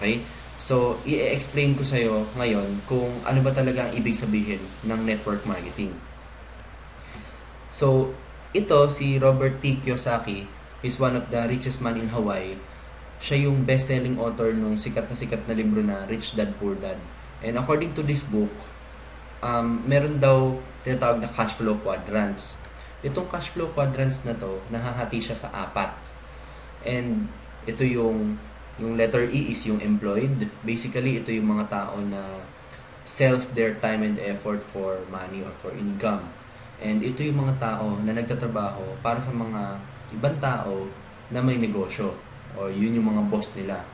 Okay? So, i-explain ko sa'yo ngayon kung ano ba talaga ang ibig sabihin ng network marketing. So, ito si Robert T. Kiyosaki is one of the richest man in Hawaii. Siya yung best-selling author nung sikat na libro na Rich Dad Poor Dad. And according to this book, meron daw tinatawag na cash flow quadrants. Itong cash flow quadrants na to, nahahati siya sa apat. And ito yung letter E is yung employed. Basically, ito yung mga tao na sells their time and effort for money or for income. And ito yung mga tao na nagtatrabaho para sa mga ibang tao na may negosyo. O yun yung mga boss nila.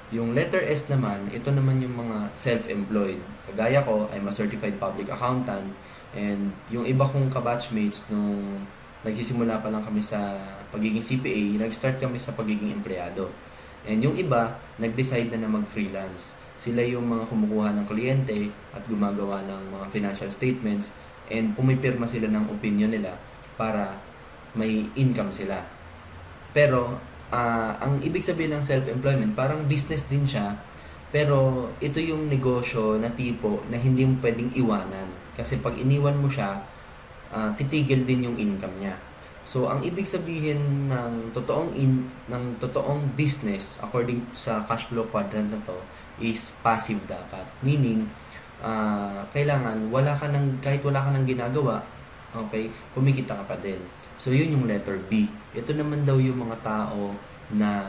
Yung letter S naman, ito naman yung mga self-employed. Kagaya ko, I'm a certified public accountant. And yung iba kong kabatchmates nung nagsisimula pa lang kami sa pagiging CPA, nag-start kami sa pagiging empleyado. And yung iba, nag-decide na mag-freelance. Sila yung mga kumukuha ng kliyente at gumagawa ng mga financial statements and pumipirma sila ng opinion nila para may income sila. Pero, ang ibig sabihin ng self-employment, parang business din siya, pero ito yung negosyo na tipo na hindi mo pwedeng iwanan. Kasi pag iniwan mo siya, titigil din yung income niya. So, ang ibig sabihin ng totoong business according sa cash flow quadrant na to is passive dapat. Meaning, kailangan kahit wala ka nang ginagawa, okay, kumikita ka pa din. So, yun yung letter B. Ito naman daw yung mga tao na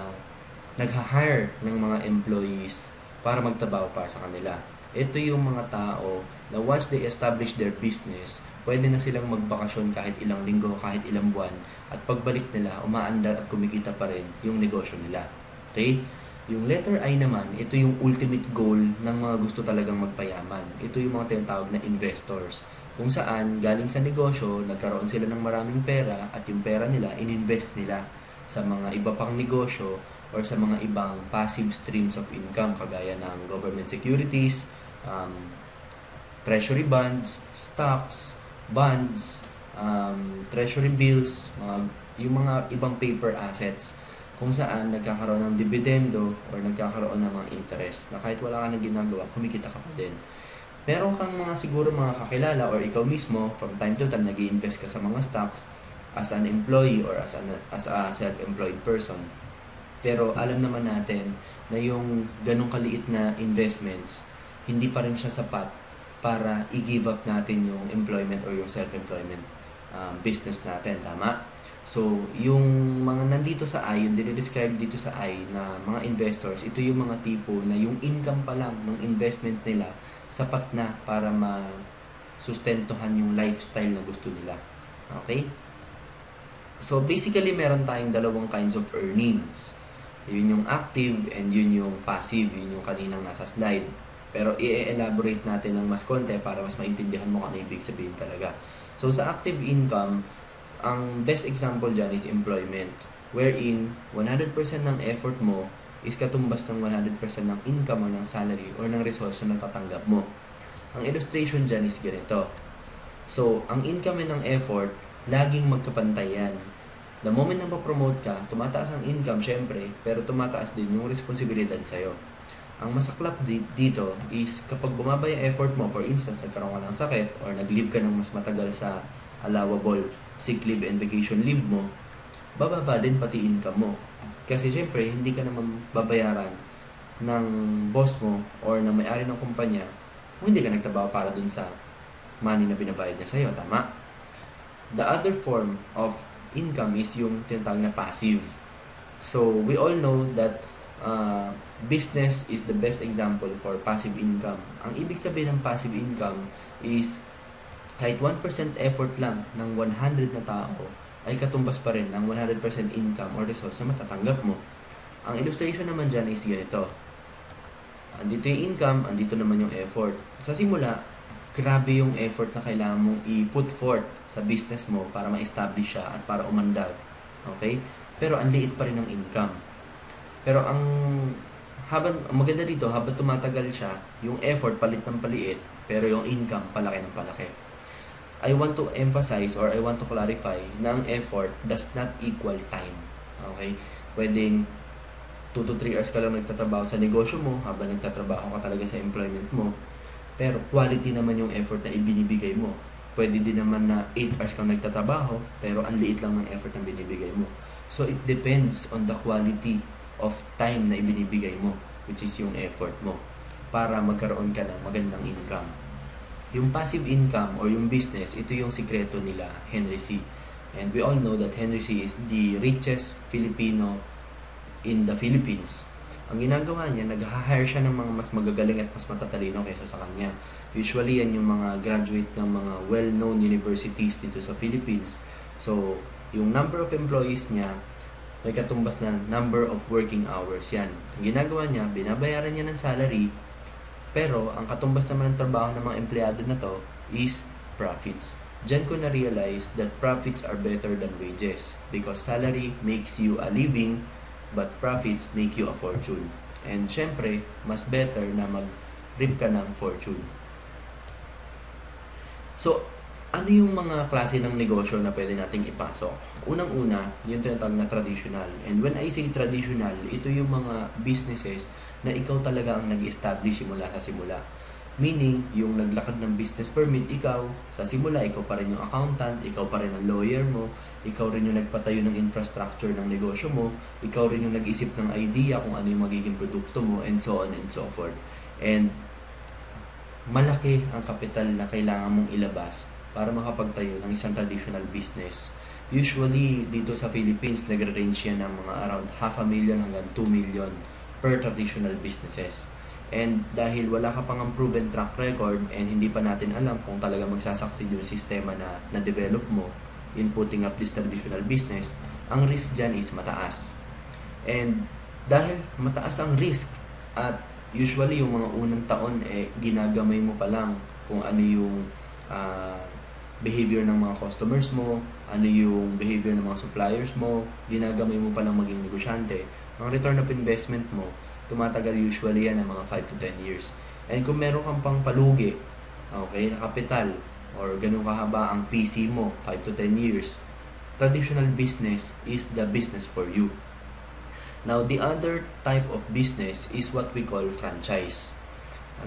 nag-hire ng mga employees para magtrabaho para sa kanila. Ito yung mga tao na once they establish their business, pwede na silang magbakasyon kahit ilang linggo, kahit ilang buwan, at pagbalik nila, umaandar at kumikita pa rin yung negosyo nila. Okay? Yung letter I naman, ito yung ultimate goal ng mga gusto talagang magpayaman. Ito yung mga tinatawag na investors. Kung saan, galing sa negosyo, nagkaroon sila ng maraming pera at yung pera nila, ininvest nila sa mga iba pang negosyo or sa mga ibang passive streams of income kagaya ng government securities, treasury bonds, stocks, bonds, treasury bills, yung mga ibang paper assets kung saan nagkakaroon ng dividendo or nagkakaroon ng mga interest na kahit wala ka nang ginagawa, kumikita ka pa din. Meron kang siguro mga kakilala or ikaw mismo, from time to time, nag-i-invest ka sa mga stocks as an employee or as a self-employed person. Pero alam naman natin na yung ganong kaliit na investments, hindi pa rin siya sapat para i-give up natin yung employment or yung self-employment business natin. Tama? So, yung mga nandito sa I, yung dinidescribe dito sa I na mga investors, ito yung mga tipo na yung income pa lang ng investment nila sapat na para masustentuhan yung lifestyle na gusto nila. Okay? So, basically, meron tayong dalawang kinds of earnings. Yun yung active and yun yung passive. Yun yung kaninang nasa slide. Pero i-elaborate natin ng mas konti para mas maintindihan mo kung ano ibig sabihin talaga. So, sa active income, ang best example dyan is employment. Wherein, 100% ng effort mo is katumbas ng 100% ng income o ng salary or ng resource na natatanggap mo. Ang illustration dyan is ganito. So, ang income and ang effort, laging magkapantay yan. The moment na ma-promote ka, tumataas ang income syempre, pero tumataas din yung responsibilidad sa'yo. Ang masaklap dito is kapag bumaba yung effort mo, for instance, nagkaroon ka ng sakit or nag-leave ka ng mas matagal sa allowable sick leave and vacation leave mo, bababa din pati income mo. Kasi syempre, hindi ka naman babayaran ng boss mo or ng may-ari ng kumpanya kung hindi ka nagtrabaho para dun sa money na binabayad niya sa'yo. Tama? The other form of income is yung tinatawag na passive. So, we all know that business is the best example for passive income. Ang ibig sabihin ng passive income is kahit 1% effort lang ng 100 na tao ay katumbas pa rin ng 100% income or resource na matatanggap mo. Ang illustration naman dyan is ganito. Andito yung income, andito naman yung effort. Sa simula, grabe yung effort na kailangan mong i-put forth sa business mo para ma-establish siya at para umandar. Okay? Pero ang liit pa rin ng income. Pero ang maganda dito, habang tumatagal siya, yung effort palit ng paliit, pero yung income palaki ng palaki. I want to emphasize or I want to clarify na ang effort does not equal time. Okay? Pwedeng 2 to 3 hours ka lang nagtatrabaho sa negosyo mo habang nagtatrabaho ka talaga sa employment mo. Pero quality naman yung effort na ibinibigay mo. Pwede din naman na 8 hours kang nagtatrabaho, pero ang liit lang ng effort na binibigay mo. So, it depends on the quality of time na ibinibigay mo, which is yung effort mo, para magkaroon ka ng magandang income. Yung passive income or yung business, ito yung sikreto nila, Henry C. And we all know that Henry C is the richest Filipino in the Philippines. Ang ginagawa niya, nag-hire siya ng mga mas magagaling at mas matatalino kaysa sa kanya. Usually, yan yung mga graduate ng mga well-known universities dito sa Philippines. So, yung number of employees niya, may katumbas na number of working hours yan. Ang ginagawa niya, binabayaran niya ng salary, pero ang katumbas naman ng trabaho ng mga empleyado na to is profits. Diyan ko na-realize that profits are better than wages because salary makes you a living, but profits make you a fortune. And syempre, mas better na mag-reap ka ng fortune. So, ano yung mga klase ng negosyo na pwede nating ipasok? Unang-una, yung tinatawag na traditional. And when I say traditional, ito yung mga businesses na ikaw talaga ang nag-establish simula sa simula. Meaning, yung naglakad ng business permit, ikaw, sa simula, ikaw pa rin yung accountant, ikaw pa rin ang lawyer mo, ikaw rin yung nagpatayo ng infrastructure ng negosyo mo, ikaw rin yung nag-isip ng idea kung ano yung magiging produkto mo, and so on and so forth. And malaki ang kapital na kailangan mong ilabas para makapagtayo ng isang traditional business. Usually, dito sa Philippines, nagre-range yan ng mga around 500,000 hanggang 2 million per traditional businesses. And dahil wala ka pang proven track record and hindi pa natin alam kung talaga magsasucceed yung sistema na na-develop mo in putting up this traditional business, ang risk dyan is mataas. And dahil mataas ang risk at usually yung mga unang taon ginagamay mo pa lang kung ano yung behavior ng mga customers mo, ano yung behavior ng mga suppliers mo, ginagamay mo pa lang maging negosyante, ang return of investment mo tumatagal usually yan ng mga 5 to 10 years. And kung meron kang pang palugi, okay, na kapital, or ganun kahaba ang PC mo, 5 to 10 years, traditional business is the business for you. Now, the other type of business is what we call franchise.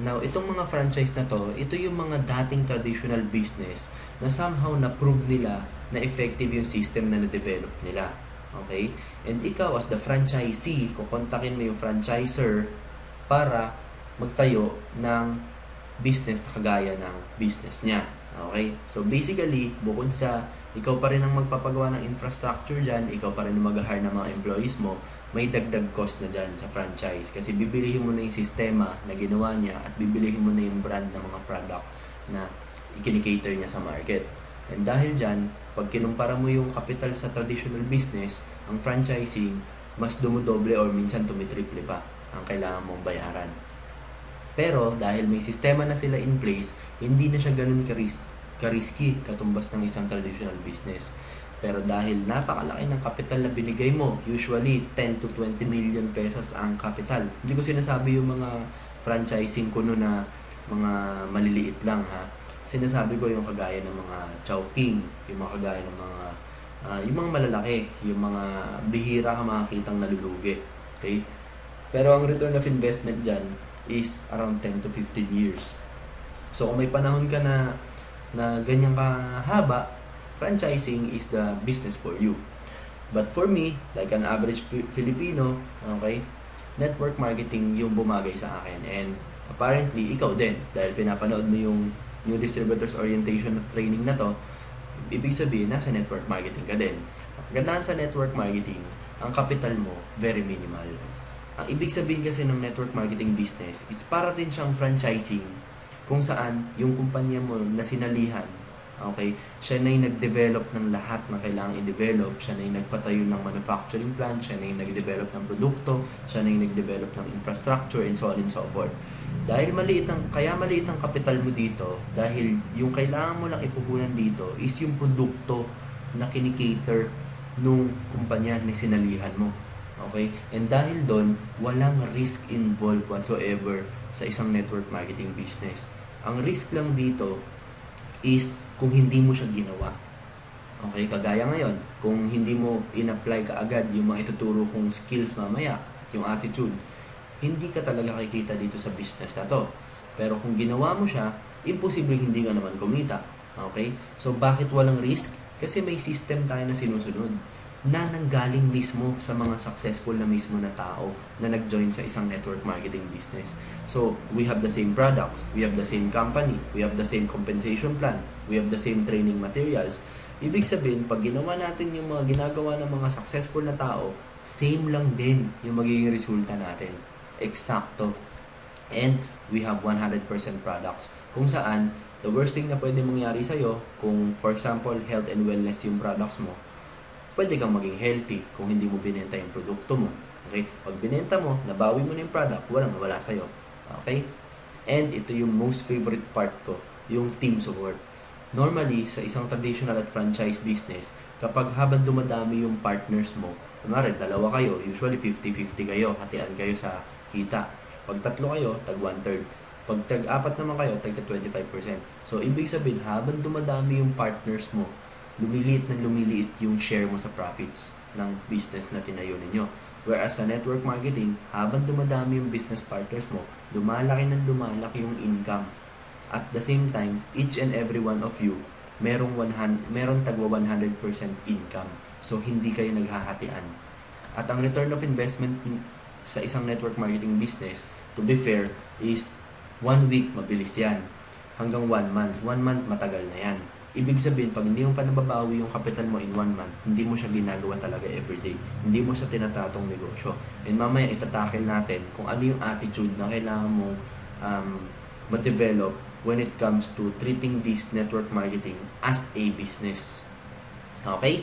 Now, itong mga franchise na to, ito yung mga dating traditional business na somehow na-prove nila na effective yung system na na-develop nila. Okay? And ikaw as the franchisee, kukontakin mo yung franchisor para magtayo ng business na kagaya ng business niya. Okay? So basically, bukod sa ikaw pa rin ang magpapagawa ng infrastructure dyan, ikaw pa rin ang mag-hire ng mga employees mo, may dagdag cost na dyan sa franchise. Kasi bibilihin mo na yung sistema na ginawa niya at bibilihin mo na yung brand ng mga product na ikinikater niya sa market. And dahil dyan, pag kinumpara mo yung capital sa traditional business, ang franchising, mas dumudoble or minsan tumitriple pa ang kailangan mong bayaran. Pero dahil may sistema na sila in place, hindi na siya ganun ka-risky katumbas ng isang traditional business. Pero dahil napakalaki ng capital na binigay mo, usually 10 to 20 million pesos ang capital. Hindi ko sinasabi yung mga franchising kuno na mga maliliit lang ha. Sinasabi ko yung kagaya ng mga Chowking, yung mga kagaya ng mga yung mga malalaki, yung mga bihira ka makakitang nalulugi. Okay? Pero ang return of investment dyan is around 10 to 15 years. So kung may panahon ka na ganyan kahaba, franchising is the business for you. But for me, like an average Filipino, okay, network marketing yung bumagay sa akin. And apparently, ikaw din, dahil pinapanood mo yung New Distributors Orientation at training na to, ibig sabihin, nasa network marketing ka din. Gandaan sa network marketing, ang capital mo, very minimal. Ang ibig sabihin kasi ng network marketing business, it's para din siyang franchising kung saan yung kumpanya mo na sinalihan, okay, siya na yung nag-develop ng lahat na kailangang i-develop, siya na yung nagpatayo ng manufacturing plant, siya na yung nag-develop ng produkto, siya na yung nag-develop ng infrastructure, and so on and so forth. Dahil maliit ang kapital mo dito, dahil yung kailangan mo lang ipuhunan dito is yung produkto na kinikater nung kumpanya na sinalihan mo. Okay? And dahil doon, walang risk involved whatsoever sa isang network marketing business. Ang risk lang dito is kung hindi mo siya ginawa. Okay? Kagaya ngayon, kung hindi mo in-apply ka agad yung mga ituturo kong skills mamaya, yung attitude, hindi ka talaga kikita dito sa business na to. Pero kung ginawa mo siya, imposible hindi ka naman kumita. Okay? So, bakit walang risk? Kasi may system tayo na sinusunod na nanggaling mismo sa mga successful na mismo na tao na nag-join sa isang network marketing business. So, we have the same products, we have the same company, we have the same compensation plan, we have the same training materials. Ibig sabihin, pag ginawa natin yung mga ginagawa ng mga successful na tao, same lang din yung magiging resulta natin. Eksakto. And we have 100% products. Kung saan, the worst thing na pwede mangyari sa'yo, kung for example, health and wellness yung products mo, pwede kang maging healthy kung hindi mo binenta yung produkto mo. Okay? Pag binenta mo, nabawi mo na yung product, walang nawala sa'yo. Okay? And ito yung most favorite part ko, yung team support. Normally, sa isang traditional at franchise business, kapag habang dumadami yung partners mo, kunwari, dalawa kayo, usually 50-50 kayo, hatian kayo sa kita. Pag tatlo kayo, tag 1/3. Pag tag-apat naman kayo, tag 25%. So, ibig sabihin, habang dumadami yung partners mo, lumiliit na lumiliit yung share mo sa profits ng business na tinayo ninyo. Whereas sa network marketing, habang dumadami yung business partners mo, lumalaki yung income. At the same time, each and every one of you, meron tagwa 100% income. So, hindi kayo naghahatian. At ang return of investment sa isang network marketing business, to be fair, is 1 week, mabilis yan. Hanggang 1 month. 1 month, matagal na yan. Ibig sabihin, pag hindi mo pa nababawi yung kapital mo in 1 month, hindi mo siya ginagawa talaga everyday. Hindi mo siya tinatratong negosyo. And mamaya, itatakil natin kung ano yung attitude na kailangan mong ma-develop when it comes to treating this network marketing as a business. Okay?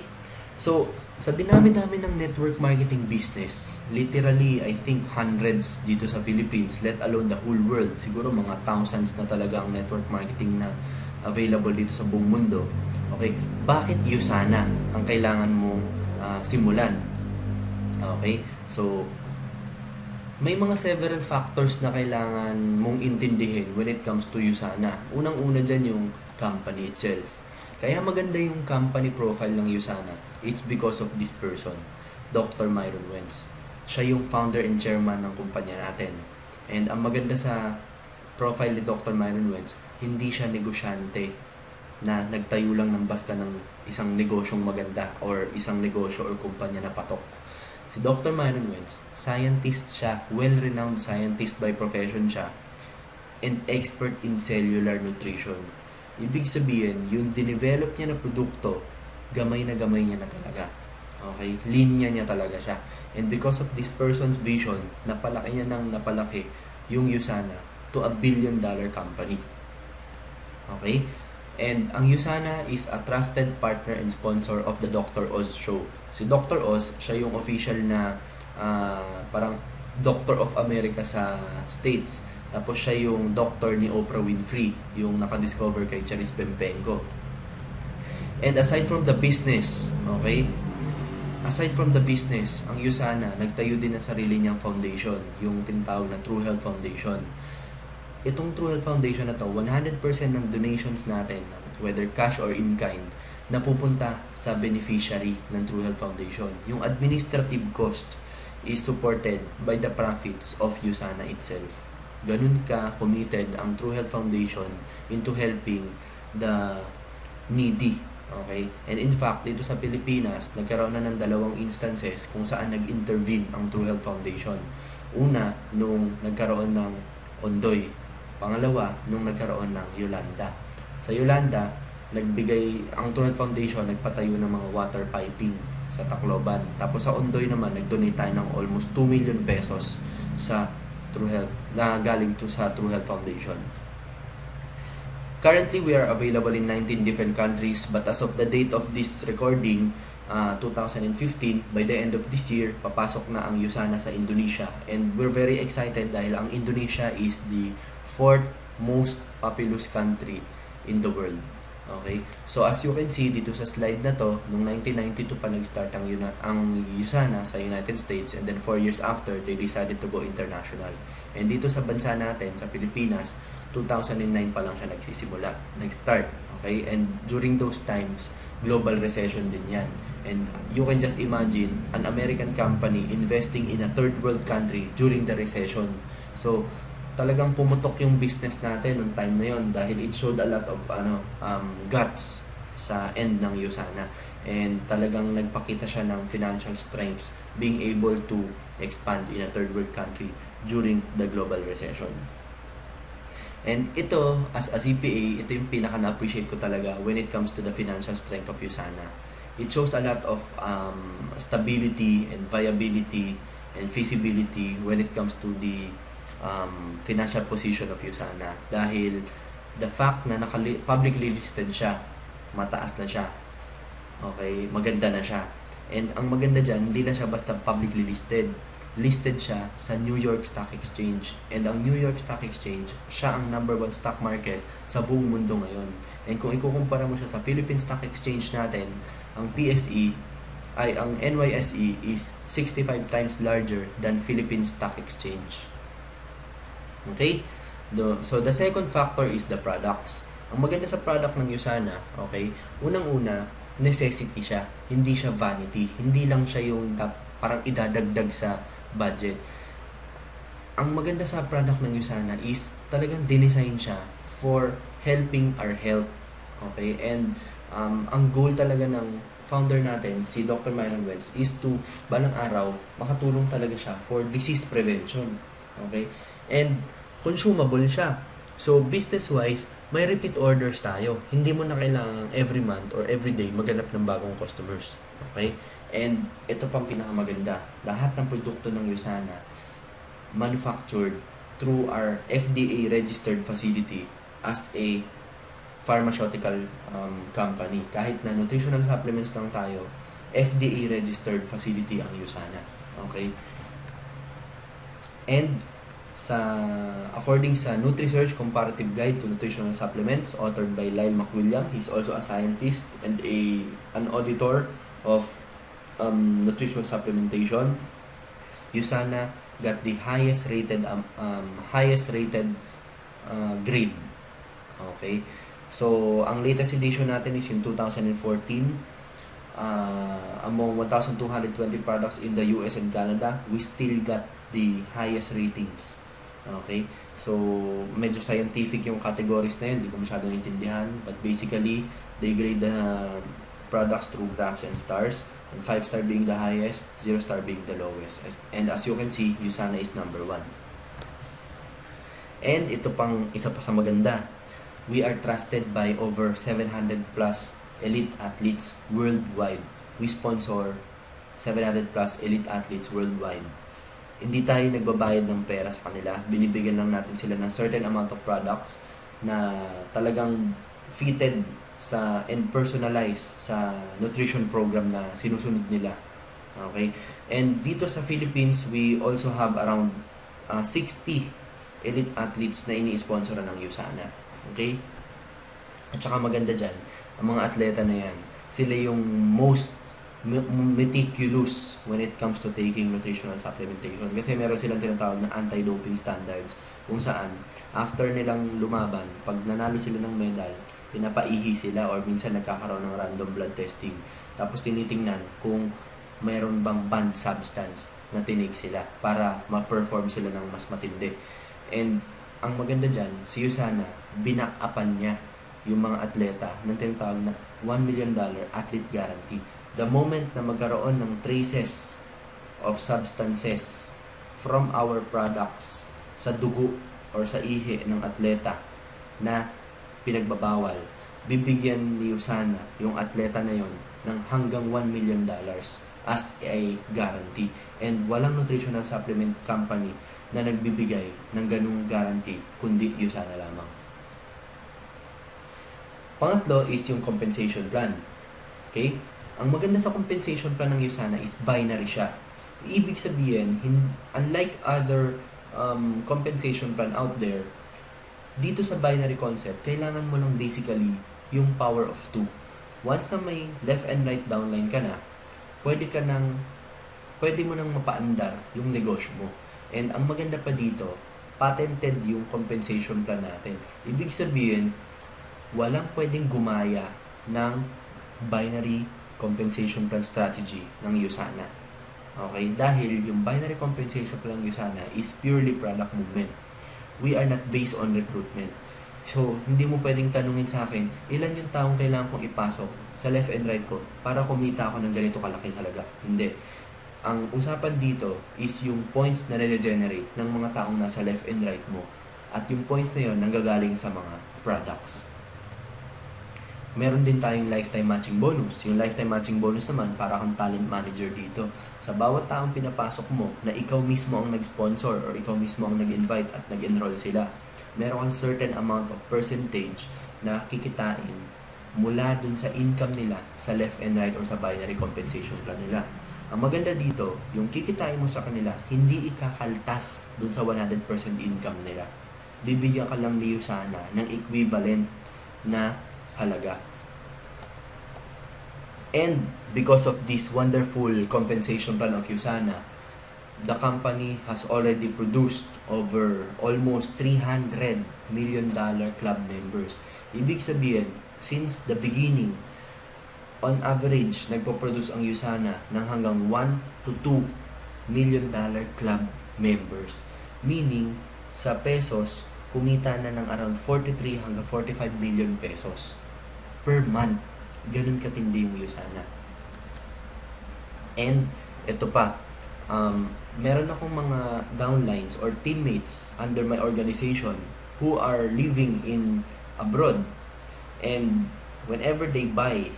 So, sa dinami-dami ng network marketing business, literally, I think hundreds dito sa Philippines, let alone the whole world, siguro mga thousands na talaga ang network marketing na available dito sa buong mundo. Okay? Bakit Usana ang kailangan mong simulan? Okay? So, may mga several factors na kailangan mong intindihin when it comes to Usana. Unang-una dyan yung company itself. Kaya maganda yung company profile ng Usana. It's because of this person, Dr. Myron Wentz. Siya yung founder and chairman ng kumpanya natin. And ang maganda sa profile ni Dr. Myron Wentz, hindi siya negosyante na nagtayo lang ng basta ng isang negosyong maganda or isang negosyo or kumpanya na patok. Si Dr. Myron Wentz, scientist siya, well-renowned scientist by profession siya, and expert in cellular nutrition. Ibig sabihin, yung dinevelop niya na produkto, gamay na niya na talaga. Okay? Linya niya talaga siya. And because of this person's vision, napalaki niya ng napalaki yung Usana to $1 billion company. Okay? And ang Usana is a trusted partner and sponsor of the Dr. Oz show. Si Dr. Oz, siya yung official na parang Doctor of America sa States. Tapos siya yung doctor ni Oprah Winfrey, yung nakadiscover kay Charis Pempenko. And aside from the business, okay? Aside from the business, ang Usana, nagtayo din ng sarili niyang foundation, yung tinatawag na True Health Foundation. Itong True Health Foundation na to, 100% ng donations natin, whether cash or in kind, napupunta sa beneficiary ng True Health Foundation. Yung administrative cost is supported by the profits of Usana itself. Ganun ka committed ang True Health Foundation into helping the needy. Okay? And in fact, dito sa Pilipinas, nagkaroon na ng 2 instances kung saan nag-intervene ang True Health Foundation. Una, nung nagkaroon ng Ondoy. Pangalawa, nung nagkaroon ng Yolanda. Sa Yolanda, ang True Health Foundation nagpatayo ng mga water piping sa Tacloban. Tapos sa Ondoy naman, nag-donate tayo ng almost 2 million pesos sa True Health na galing to sa True Health Foundation. Currently, we are available in 19 different countries, but as of the date of this recording, 2015, by the end of this year, papasok na ang Usana sa Indonesia. And we're very excited dahil ang Indonesia is the 4th most populous country in the world. Okay? So as you can see dito sa slide na to, noong 1992 pa nag-start ang Usana sa United States, and then 4 years after, they decided to go international. And dito sa bansa natin, sa Pilipinas, 2009 pa lang siya nagsisimula, nag-start. Okay? And during those times, global recession din yan. And you can just imagine an American company investing in a third world country during the recession. So, talagang pumutok yung business natin noong time na yon dahil it showed a lot of guts sa end ng USANA. And talagang nagpakita siya ng financial strengths being able to expand in a third world country during the global recession. And ito, as a CPA, ito yung pinaka na-appreciate ko talaga when it comes to the financial strength of USANA. It shows a lot of stability and viability and feasibility when it comes to the financial position of USANA. Dahil the fact na publicly listed siya, mataas na siya, okay, maganda na siya. And ang maganda dyan, hindi na siya basta publicly listed. Listed siya sa New York Stock Exchange. And ang New York Stock Exchange, siya ang number 1 stock market sa buong mundo ngayon. And kung ikukumpara mo siya sa Philippine Stock Exchange natin, ang PSE ay ang NYSE is 65 times larger than Philippine Stock Exchange. Okay? So the second factor is the products. Ang maganda sa product ng USANA, okay, unang-una, necessity siya. Hindi siya vanity. Hindi lang siya yung parang idadagdag sa budget. Ang maganda sa product ng USANA is talagang dinesign siya for helping our health. Okay? And ang goal talaga ng founder natin, si Dr. Myron Wells, is to balang araw, makatulong talaga siya for disease prevention. Okay? And consumable siya. So, business-wise, may repeat orders tayo. Hindi mo na kailangan every month or every day maghanap ng bagong customers. Okay? And ito pang pinakamaganda. Lahat ng produkto ng USANA manufactured through our FDA-registered facility as a pharmaceutical company. Kahit na nutritional supplements lang tayo, FDA-registered facility ang USANA. Okay? And according sa NutriSearch Comparative Guide to Nutritional Supplements, authored by Lyle McWilliam, he's also a scientist and an auditor of nutritional supplementation. USANA got the highest rated grade. Okay? So, ang latest edition natin is in 2014. Among 1,220 products in the US and Canada, we still got the highest ratings. Okay? So, medyo scientific yung categories na yun. Hindi ko masyadong intindihan. But basically, they grade the products through graphs and stars. And 5-star being the highest, 0-star being the lowest. And as you can see, USANA is number 1. And ito pang isa pa sa maganda. We are trusted by over 700 plus elite athletes worldwide. We sponsor 700 plus elite athletes worldwide. Hindi tayo nagbabayad ng pera sa kanila. Binibigyan lang natin sila ng certain amount of products na talagang fitted sa and personalized sa nutrition program na sinusunod nila. Okay? And dito sa Philippines, we also have around 60 elite athletes na ini-sponsor ng USANA. Okay? At saka maganda dyan, ang mga atleta na yan, sila yung most meticulous when it comes to taking nutritional supplementation. Kasi meron silang tinatawag na anti-doping standards kung saan, after nilang lumaban, pag nanalo sila ng medal, pinapaihi sila or minsan nagkakaroon ng random blood testing. Tapos tinitingnan kung mayroon bang banned substance na tinake sila para ma-perform sila ng mas matindi. And ang maganda dyan, si USANA, binak-upan niya yung mga atleta ng tinatawag na $1 million athlete guarantee. The moment na magkaroon ng traces of substances from our products sa dugo or sa ihi ng atleta na pinagbabawal, bibigyan ni USANA yung atleta na yon ng hanggang $1 million as a guarantee. And walang nutritional supplement company na nagbibigay ng ganung guarantee kundi USANA lamang. Pangatlo is yung compensation plan. Okay? Ang maganda sa compensation plan ng USANA is binary siya. Ibig sabihin, unlike other compensation plan out there, dito sa binary concept, kailangan mo lang basically yung power of 2. Once na may left and right downline ka na, pwede mo nang mapaandar yung negosyo mo. And ang maganda pa dito, patented yung compensation plan natin. Ibig sabihin, walang pwedeng gumaya ng binary compensation plan strategy ng USANA. Okay? Dahil yung binary compensation plan ng USANA is purely product movement. We are not based on recruitment. So, hindi mo pwedeng tanungin sa akin, ilan yung taong kailangan kong ipasok sa left and right ko para kumita ako ng ganito kalaking halaga. Hindi. Ang usapan dito is yung points na nare-generate ng mga taong nasa left and right mo. At yung points na yun nanggagaling sa mga products. Meron din tayong lifetime matching bonus. Yung lifetime matching bonus naman, para kang talent manager dito. Sa bawat taong pinapasok mo na ikaw mismo ang nag-sponsor or ikaw mismo ang nag-invite at nag-enroll sila, meron kang certain amount of percentage na kikitain mula dun sa income nila sa left and right or sa binary compensation plan nila. Ang maganda dito, yung kikitain mo sa kanila, hindi ikakaltas dun sa 100% income nila. Bibigyan ka lang ni USANA ng equivalent na halaga. And because of this wonderful compensation plan of USANA, the company has already produced over almost $300 million club members. Ibig sabihin, since the beginning, on average, nagpo-produce ang USANA ng hanggang 1 to 2 million dollar club members. Meaning, sa pesos, kumita na ng around 43 hanggang 45 million pesos per month. Ganun katindi yung USANA. And, ito pa, meron akong mga downlines or teammates under my organization who are living in abroad. And, whenever they buy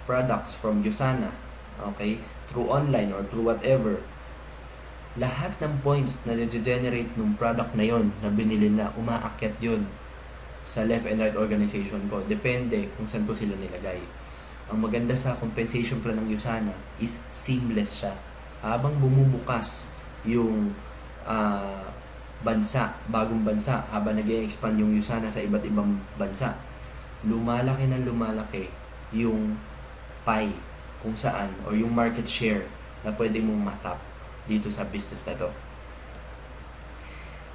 products from USANA, okay, through online or through whatever, lahat ng points na nag-generate ng product na yon na binili na, umaakyat yun sa left and right organization ko. Depende kung saan ko sila nilagay. Ang maganda sa compensation plan ng USANA is seamless siya. Habang bumubukas yung bagong bansa, habang nag-expand yung USANA sa iba't ibang bansa, lumalaki na lumalaki yung pie kung saan or yung market share na pwede mong matap dito sa business na to.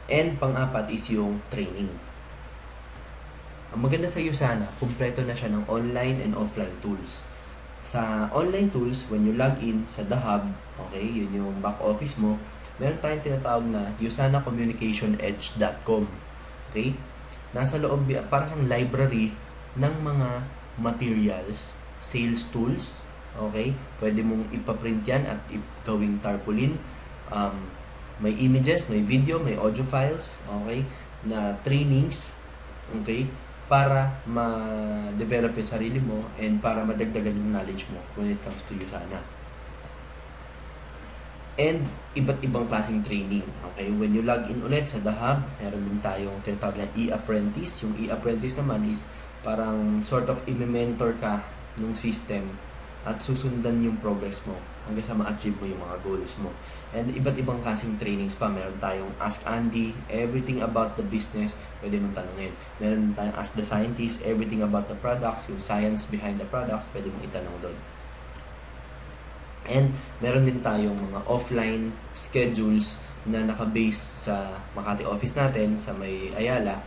And pang-apat is yung training. Ang maganda sa USANA, kumpleto na siya ng online and offline tools. Sa online tools, when you log in sa The Hub, okay, yun yung back office mo, meron tayong tinatawag na usanacommunicationedge.com. Okay? Nasa loob, parang library ng mga materials, sales tools, okay? Pwede mong ipaprint yan at gawing tarpaulin. May images, may video, may audio files, okay? Na trainings, okay? Para ma-develop yung sarili mo and para madagdagan yung knowledge mo when it comes to USANA. And iba't ibang klaseng training. Okay? When you log in ulit sa The Hub, meron din tayong tinatawag na e-apprentice. Yung e-apprentice naman is parang sort of i-mentor ka ng system at susundan yung progress mo hanggang sa ma-achieve mo yung mga goals mo. And iba't ibang klaseng trainings pa. Meron tayong Ask Andy, everything about the business, pwede mong tanongin. Meron tayong Ask the Scientist, everything about the products, yung science behind the products, pwede mong itanong doon. And meron din tayong mga offline schedules na naka-base sa Makati office natin, sa may Ayala,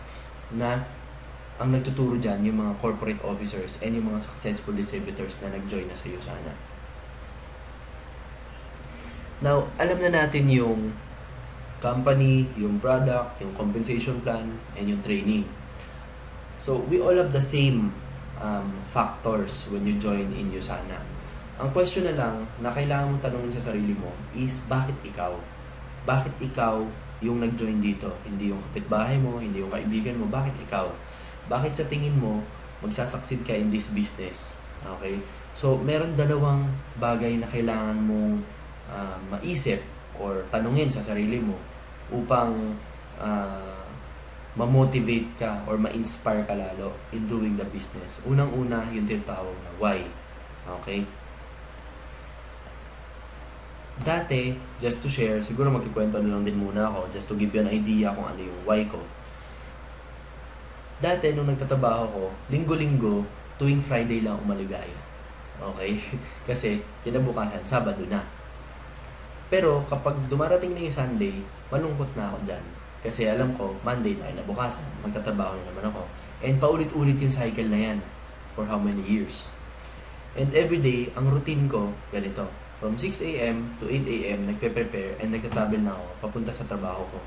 na ang nagtuturo dyan yung mga corporate officers and yung mga successful distributors na nag-join na sa USANA. Now, alam na natin yung company, yung product, yung compensation plan, and yung training. So, we all have the same factors when you join in USANA. Ang question na lang na kailangan mong tanungin sa sarili mo is, bakit ikaw? Bakit ikaw yung nag-join dito? Hindi yung kapitbahay mo, hindi yung kaibigan mo, bakit ikaw? Bakit sa tingin mo, magsasucceed ka in this business? Okay? So, meron dalawang bagay na kailangan mong maisip or tanungin sa sarili mo upang ma-motivate ka or ma-inspire ka lalo in doing the business. Unang-una, yung tinatawag na why. Okay? Dati, just to share, siguro magkikwento na lang din muna ako just to give you an idea kung ano yung why ko. Dati, nung nagtatrabaho ko, linggo-linggo, tuwing Friday lang umaligaya. Okay? Kasi, kinabukasan, Sabado na. Pero, kapag dumarating na yung Sunday, malungkot na ako dyan. Kasi alam ko, Monday na kinabukasan, magtatrabaho na naman ako. And paulit-ulit yung cycle na yan for how many years. And everyday, ang routine ko, ganito. From 6 a.m. to 8 a.m., nagpe-prepare and nagtatravel na ako papunta sa trabaho ko.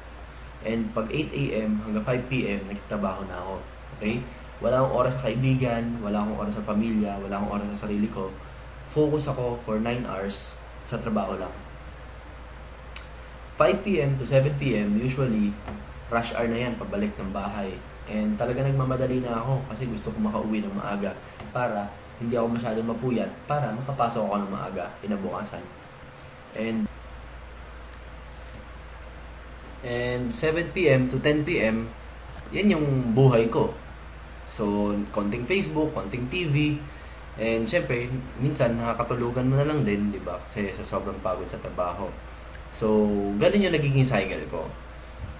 And pag 8 a.m. hanggang 5 p.m., nagtatrabaho na ako. Okay? Wala akong oras sa kaibigan, wala akong oras sa pamilya, wala akong oras sa sarili ko. Focus ako for 9 hours sa trabaho lang. 5 p.m. to 7 p.m. usually, rush hour na yan, pabalik ng bahay. And talaga nagmamadali na ako kasi gusto ko makauwi ng maaga para hindi ako masyadong mapuyat para makapasok ako ng maaga kinabukasan. And 7 p.m. to 10 p.m., yan yung buhay ko. So, konting Facebook, konting TV, and syempre, minsan nakakatulugan mo na lang din, di ba? Kasi sa sobrang pagod sa trabaho. So, ganun yung nagiging cycle ko.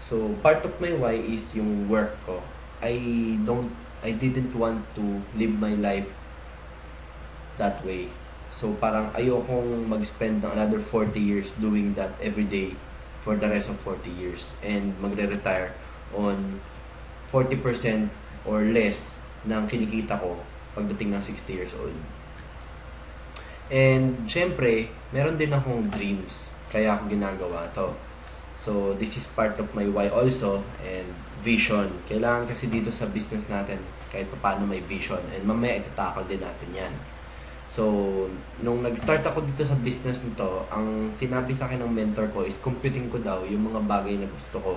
So, part of my why is yung work ko. I didn't want to live my life that way. So, parang ayokong mag-spend ng another 40 years doing that every day for the rest of 40 years and magre-retire on 40% or less ng kinikita ko pagdating ng 60 years old. And, syempre, meron din akong dreams. Kaya ako ginagawa to. So, this is part of my why also and vision. Kailangan kasi dito sa business natin kahit paano may vision. And mamaya itatakal din natin yan. So, nung nag-start ako dito sa business nito, ang sinabi sa akin ng mentor ko is computing ko daw yung mga bagay na gusto ko.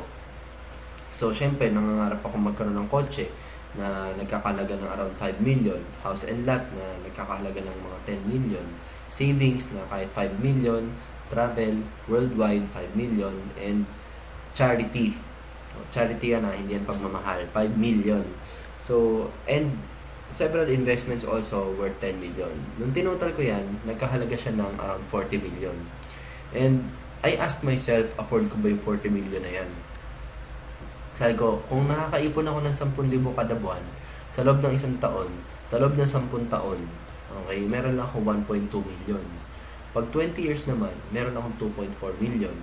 So, syempre, nangangarap ako magkaroon ng kotse na nagkakalaga ng around 5 million, house and lot na nagkakalaga ng mga 10 million, savings na kahit 5 million, travel, worldwide, 5 million, and charity. Charity yan hindi yan pagmamahal, 5 million. So, and several investments also worth 10 million. Nung tinotal ko yan, nagkahalaga siya ng around 40 million. And I asked myself, afford ko ba yung 40 million na yan? Sabi ko, kung nakakaipon ako ng 10,000 kada buwan, sa loob ng isang taon, sa loob ng 10 taon, okay, meron lang ako 1.2 million. Pag 20 years naman, meron akong 2.4 million.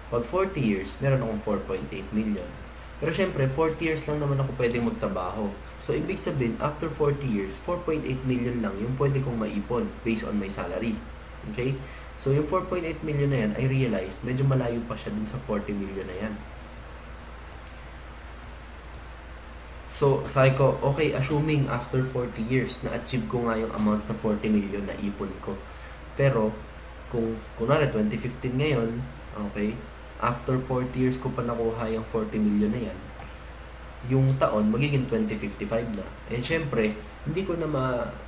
Pag 40 years, meron akong 4.8 million. Pero syempre, 40 years lang naman ako pwedeng magtrabaho. So, ibig sabihin, after 40 years, 4.8 million lang yung pwede kong maipon based on my salary. Okay? So, yung 4.8 million na yan, I realized, medyo malayo pa siya dun sa 40 million na yan. So, sabi ko, okay, assuming after 40 years, na-achieve ko nga yung amount na 40 million na ipon ko. Pero, kung kunwari 2015 ngayon, okay, after 40 years ko pa nakuha yung 40 million na yan, yung taon magiging 2055 na. And syempre, hindi ko na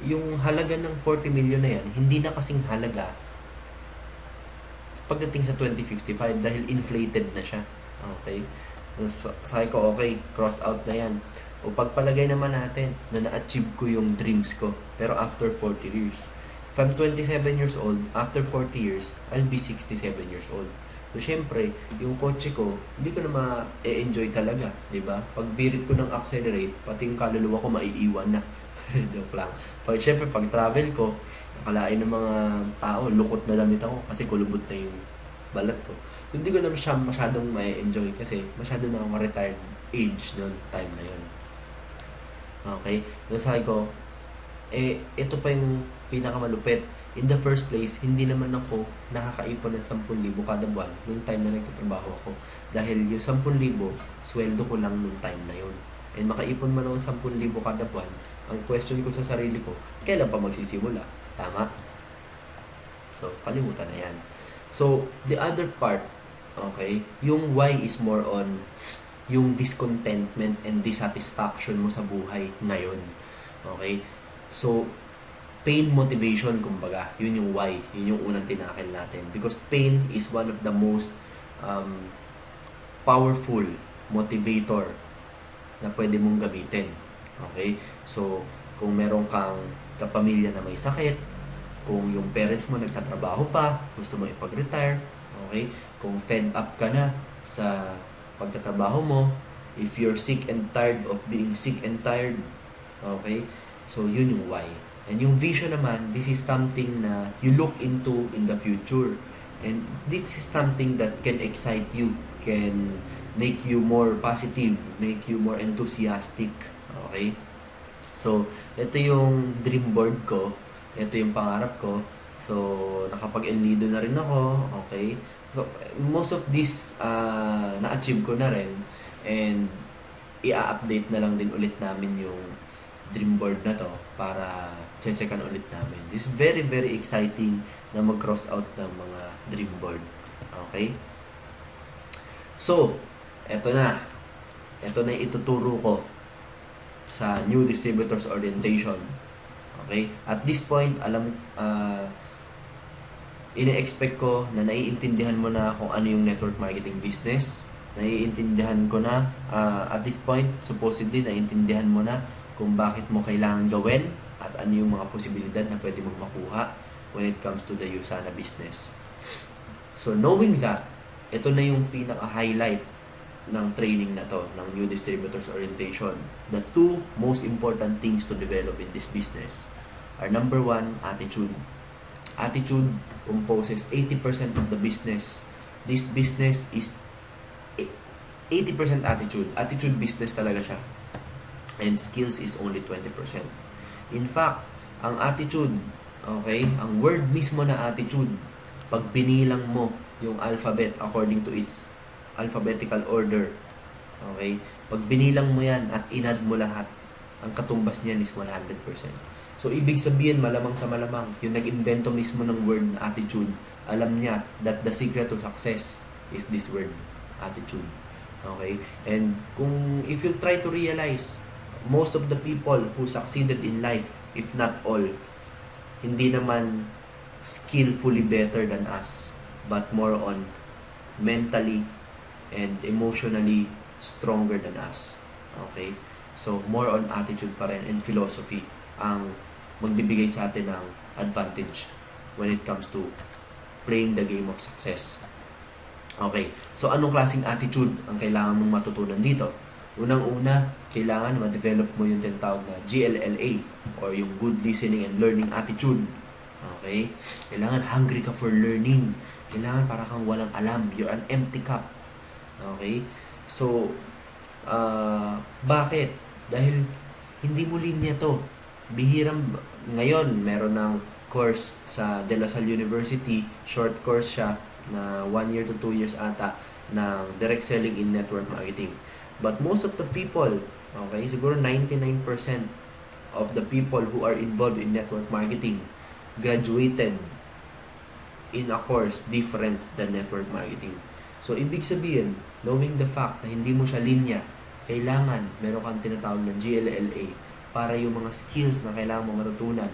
yung halaga ng 40 million na yan, hindi na kasing halaga pagdating sa 2055 dahil inflated na siya. Okay? So, sabi ko, okay, cross out na yan. O pagpalagay naman natin na na-achieve ko yung dreams ko, pero after 40 years. If I'm 27 years old, after 40 years, I'll be 67 years old. So, syempre, yung kotse ko, hindi ko na ma-enjoy talaga, di ba? Pag birit ko ng accelerate, pati yung kaluluwa ko maiiwan na. Joke lang. Syempre, pag travel ko, akalain ng mga tao, lukot na damit ako kasi kulubot na yung balat ko. So, hindi ko na siya masyadong ma-enjoy kasi masyado na akong retired age noon, time na yun. Okay? So, sabi ko, ito pa yung pinakamalupit. In the first place, hindi naman ako nakakaipon ng 10,000 kada buwan nung time na nagtatrabaho ako. Dahil yung 10,000, sweldo ko lang nung time na yun. And makaipon man ako 10,000 kada buwan, ang question ko sa sarili ko, kailan pa magsisimula? Tama? So, kalimutan na yan. So, the other part, okay, yung why is more on yung discontentment and dissatisfaction mo sa buhay ngayon. Okay? So, pain motivation, kumbaga. Yun yung why. Yun yung unang tinakil natin. Because pain is one of the most powerful motivator na pwede mong gamitin. Okay? So, kung meron kang kapamilya na may sakit, kung yung parents mo nagtatrabaho pa, gusto mo ipag-retire, okay? Kung fed up ka na sa pagtatrabaho mo, if you're sick and tired of being sick and tired, okay? So, yun yung why. And yung vision naman, this is something na you look into in the future. And this is something that can excite you, can make you more positive, make you more enthusiastic. Okay? So, ito yung dream board ko. ito yung pangarap ko. So, nakapag-enlido na rin ako, okay? So, most of this, na-achieve ko na rin. And, i-update na lang din ulit namin yung dream board na to para checkan ulit namin. This is very, very exciting na mag-cross out ng mga dream board. Okay? So, eto na. Ito na ituturo ko sa new distributors orientation. Okay? At this point, ine-expect ko na naiintindihan mo na kung ano yung network marketing business. Naiintindihan ko na, at this point, supposedly, naiintindihan mo na kung bakit mo kailangan gawin at ano yung mga posibilidad na pwede mong makuha when it comes to the USANA business. So, knowing that, ito na yung pinaka-highlight ng training na to, ng New Distributors Orientation. The two most important things to develop in this business are number one, attitude. Attitude composes 80% of the business. This business is 80% attitude. Attitude business talaga siya. And skills is only 20%. In fact, ang attitude, okay, ang word mismo na attitude, pag binilang mo yung alphabet according to its alphabetical order, okay, pag binilang mo yan at inad mo lahat, ang katumbas niyan is 100%. So, ibig sabihin, malamang sa malamang, yung nag-invento mismo ng word na attitude, alam niya that the secret to success is this word, attitude. Okay? And if you'll try to realize, most of the people who succeeded in life, if not all, hindi naman skillfully better than us, but more on mentally and emotionally stronger than us. Okay? So, more on attitude pa rin and philosophy ang magbibigay sa atin ng advantage when it comes to playing the game of success. Okay, so anong klaseng attitude ang kailangan mong matutunan dito? Unang-una, kailangan ma-develop mo yung tinatawag na GLLA or yung good listening and learning attitude. Okay? Kailangan hungry ka for learning. Kailangan para kang walang alam. You're an empty cup. Okay? So, bakit? Dahil hindi mo linya to. Bihirang ngayon, meron ng course sa De La Salle University. Short course siya na 1 year to 2 years ata ng direct selling in network marketing. But most of the people, okay, siguro 99% of the people who are involved in network marketing graduated in a course different than network marketing. So, ibig sabihin, knowing the fact na hindi mo siya linya, kailangan meron kang tinatawag na GLLA para yung mga skills na kailangan mo matutunan,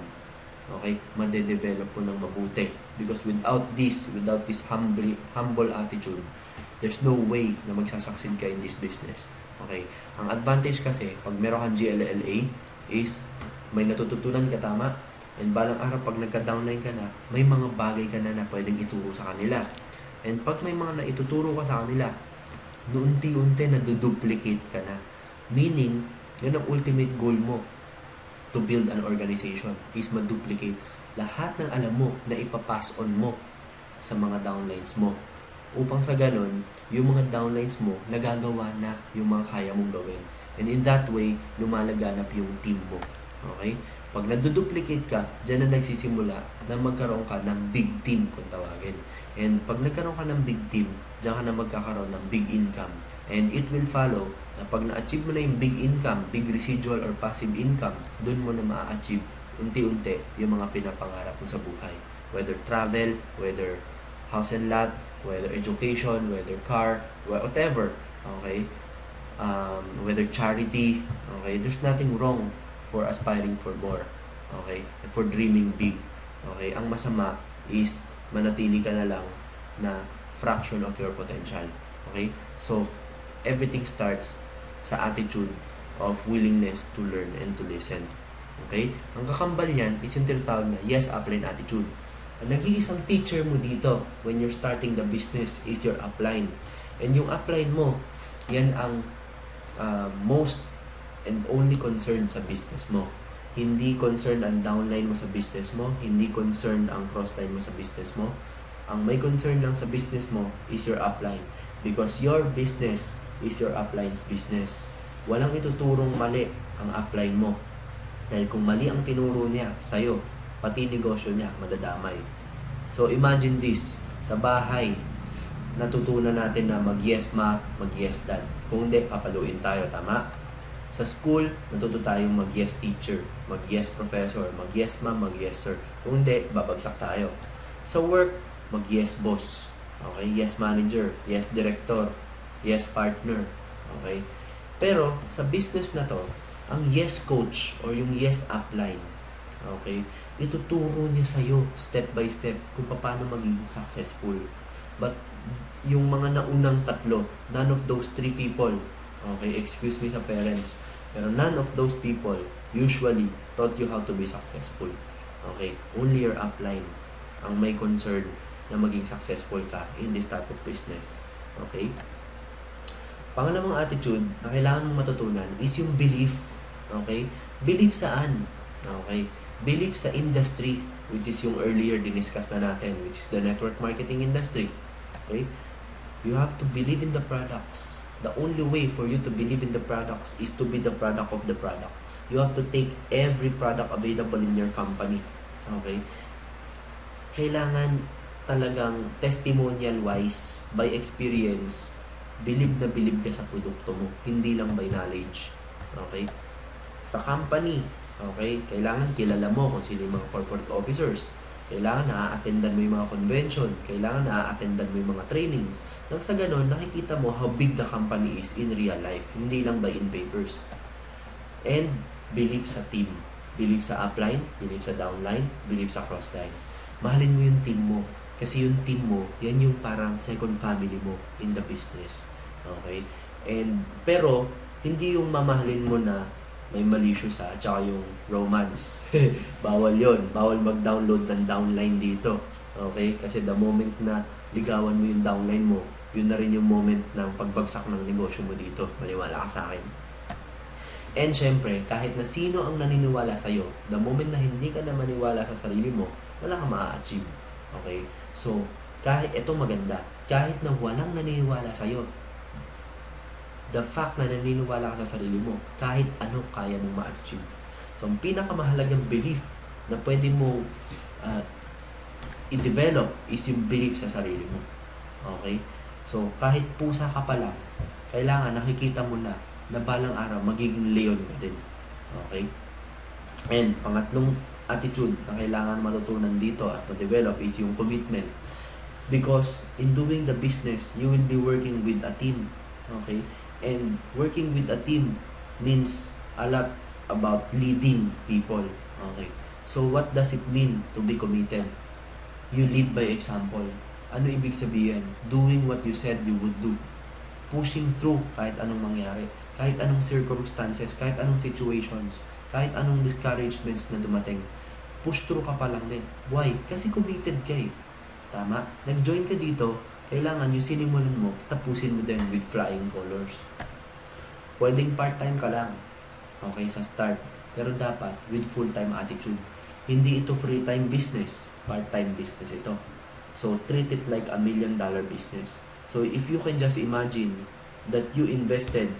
okay, madedevelop mo ng mabuti. Because without this humble attitude, there's no way na magsasucceed ka in this business. Okay? Ang advantage kasi, pag meron kang GLLA, is may natututunan ka tama, and balang araw pag nagka-downline ka na, may mga bagay ka na pwedeng ituro sa kanila. And pag may mga naituturo ka sa kanila, unti-unti na-duplicate ka na. Meaning, yun ang ultimate goal mo to build an organization is ma-duplicate lahat ng alam mo na ipapass on mo sa mga downlines mo. Upang sa ganun, yung mga downlines mo, nagagawa na yung mga kaya mong gawin. And in that way, lumalaganap yung team mo. Okay? Pag naduduplicate ka, dyan na nagsisimula na magkaroon ka ng big team kung tawagin. And pag nagkaroon ka ng big team, dyan ka na magkakaroon ng big income. And it will follow na pag na-achieve mo na yung big income, big residual or passive income, dun mo na ma-achieve unti-unti yung mga pinapangarap mo sa buhay. Whether travel, whether house and lot, whether education, whether car, whatever. Okay? Whether charity. Okay? There's nothing wrong for aspiring for more. Okay? For dreaming big. Okay? Ang masama is manatili ka na lang na fraction of your potential. Okay? So, everything starts sa attitude of willingness to learn and to listen. Okay? Ang kakambal niyan is yung tinatawag na yes, upline attitude. Ang nag-iisang teacher mo dito when you're starting the business is your upline. And yung upline mo, yan ang most and only concern sa business mo. Hindi concerned ang downline mo sa business mo. Hindi concerned ang crossline mo sa business mo. Ang may concern lang sa business mo is your upline. Because your business is your upline's business. Walang ituturong mali ang upline mo. Dahil kung mali ang tinuro niya sa'yo, pati negosyo niya madadamay. So imagine this, sa bahay, natutunan natin na mag-yes ma, mag-yes dad. Kung hindi, papaluin tayo, tama? Sa school, natuto tayong mag-yes teacher, mag-yes professor, mag-yes ma'am, mag-yes sir. Kung hindi, babagsak tayo. Sa work, mag-yes boss. Okay? Yes manager, yes director, yes partner. Okay? Pero, sa business na to, ang yes coach or yung yes upline, okay, ituturo niya sa'yo step by step kung paano maging successful. But, yung mga naunang tatlo, none of those three people, okay, excuse me sa parents, pero none of those people usually taught you how to be successful. Okay? Only your upline ang may concern na maging successful ka in this type of business. Okay? Pangalawang attitude na kailangan mong matutunan is yung belief. Okay? Belief saan? Okay? Belief sa industry, which is yung earlier diniscuss na natin, which is the network marketing industry. Okay? You have to believe in the products. The only way for you to believe in the products is to be the product of the product. You have to take every product available in your company. Okay? Kailangan talagang testimonial-wise, by experience, believe na believe ka sa produkto mo, hindi lang by knowledge. Okay? Sa company, okay, kailangan kilala mo kung sino yung mga corporate officers. Kailangan na-attendan mo yung mga convention. Kailangan na-attendan mo yung mga trainings. Nang sa ganon, nakikita mo how big the company is in real life. Hindi lang by in papers. And believe sa team. Believe sa upline, believe sa downline, believe sa crossline. Mahalin mo yung team mo. Kasi yung team mo, yan yung parang second family mo in the business. Okay? And, pero, hindi yung mamahalin mo na may malicious at saka yung romance. Bawal yon. Bawal mag-download ng downline dito. Okay? Kasi the moment na ligawan mo yung downline mo, yun na rin yung moment ng pagbagsak ng negosyo mo dito. Maniwala ka sa akin. And syempre, kahit na sino ang naniniwala sa'yo, the moment na hindi ka na maniwala sa sarili mo, wala kang ma-achieve. Okay? So, kahit ito maganda, kahit na walang naniniwala sa'yo, the fact na naniniwala ka sa sarili mo, kahit ano kaya mong ma-achieve. So, ang pinakamahalagang belief na pwede mo i-develop is yung belief sa sarili mo. Okay? So, kahit pusa ka pa lang, kailangan nakikita mo na balang araw magiging leon ka din. Okay? And pangatlong attitude na kailangan matutunan dito at ma-develop is yung commitment. Because in doing the business, you will be working with a team. Okay? And working with a team means a lot about leading people. Okay? So what does it mean to be committed? You lead by example. Ano ibig sabihin? Doing what you said you would do. Pushing through kahit anong mangyari. Kahit anong circumstances, kahit anong situations, kahit anong discouragements na dumating. Push through ka pa lang din. Why? Kasi committed ka eh. Tama? Nag-join ka dito, kailangan yung sinimulan mo, tapusin mo din with flying colors. Pwedeng part-time ka lang, okay, sa start. Pero dapat with full-time attitude. Hindi ito free-time business, part-time business ito. So, treat it like $1 million business. So, if you can just imagine that you invested,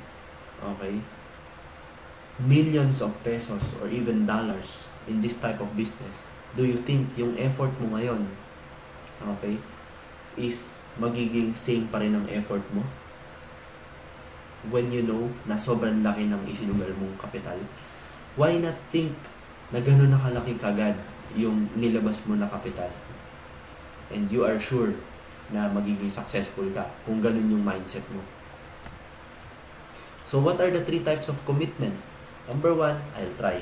okay, millions of pesos or even dollars in this type of business, do you think yung effort mo ngayon, okay, is magiging same pa rin ang effort mo when you know na sobrang laki ng isinugal mong kapital? Why not think na gano'n na kalaki kagad yung nilabas mo na kapital? And you are sure na magiging successful ka kung gano'n yung mindset mo. So what are the 3 types of commitment? Number 1, I'll try.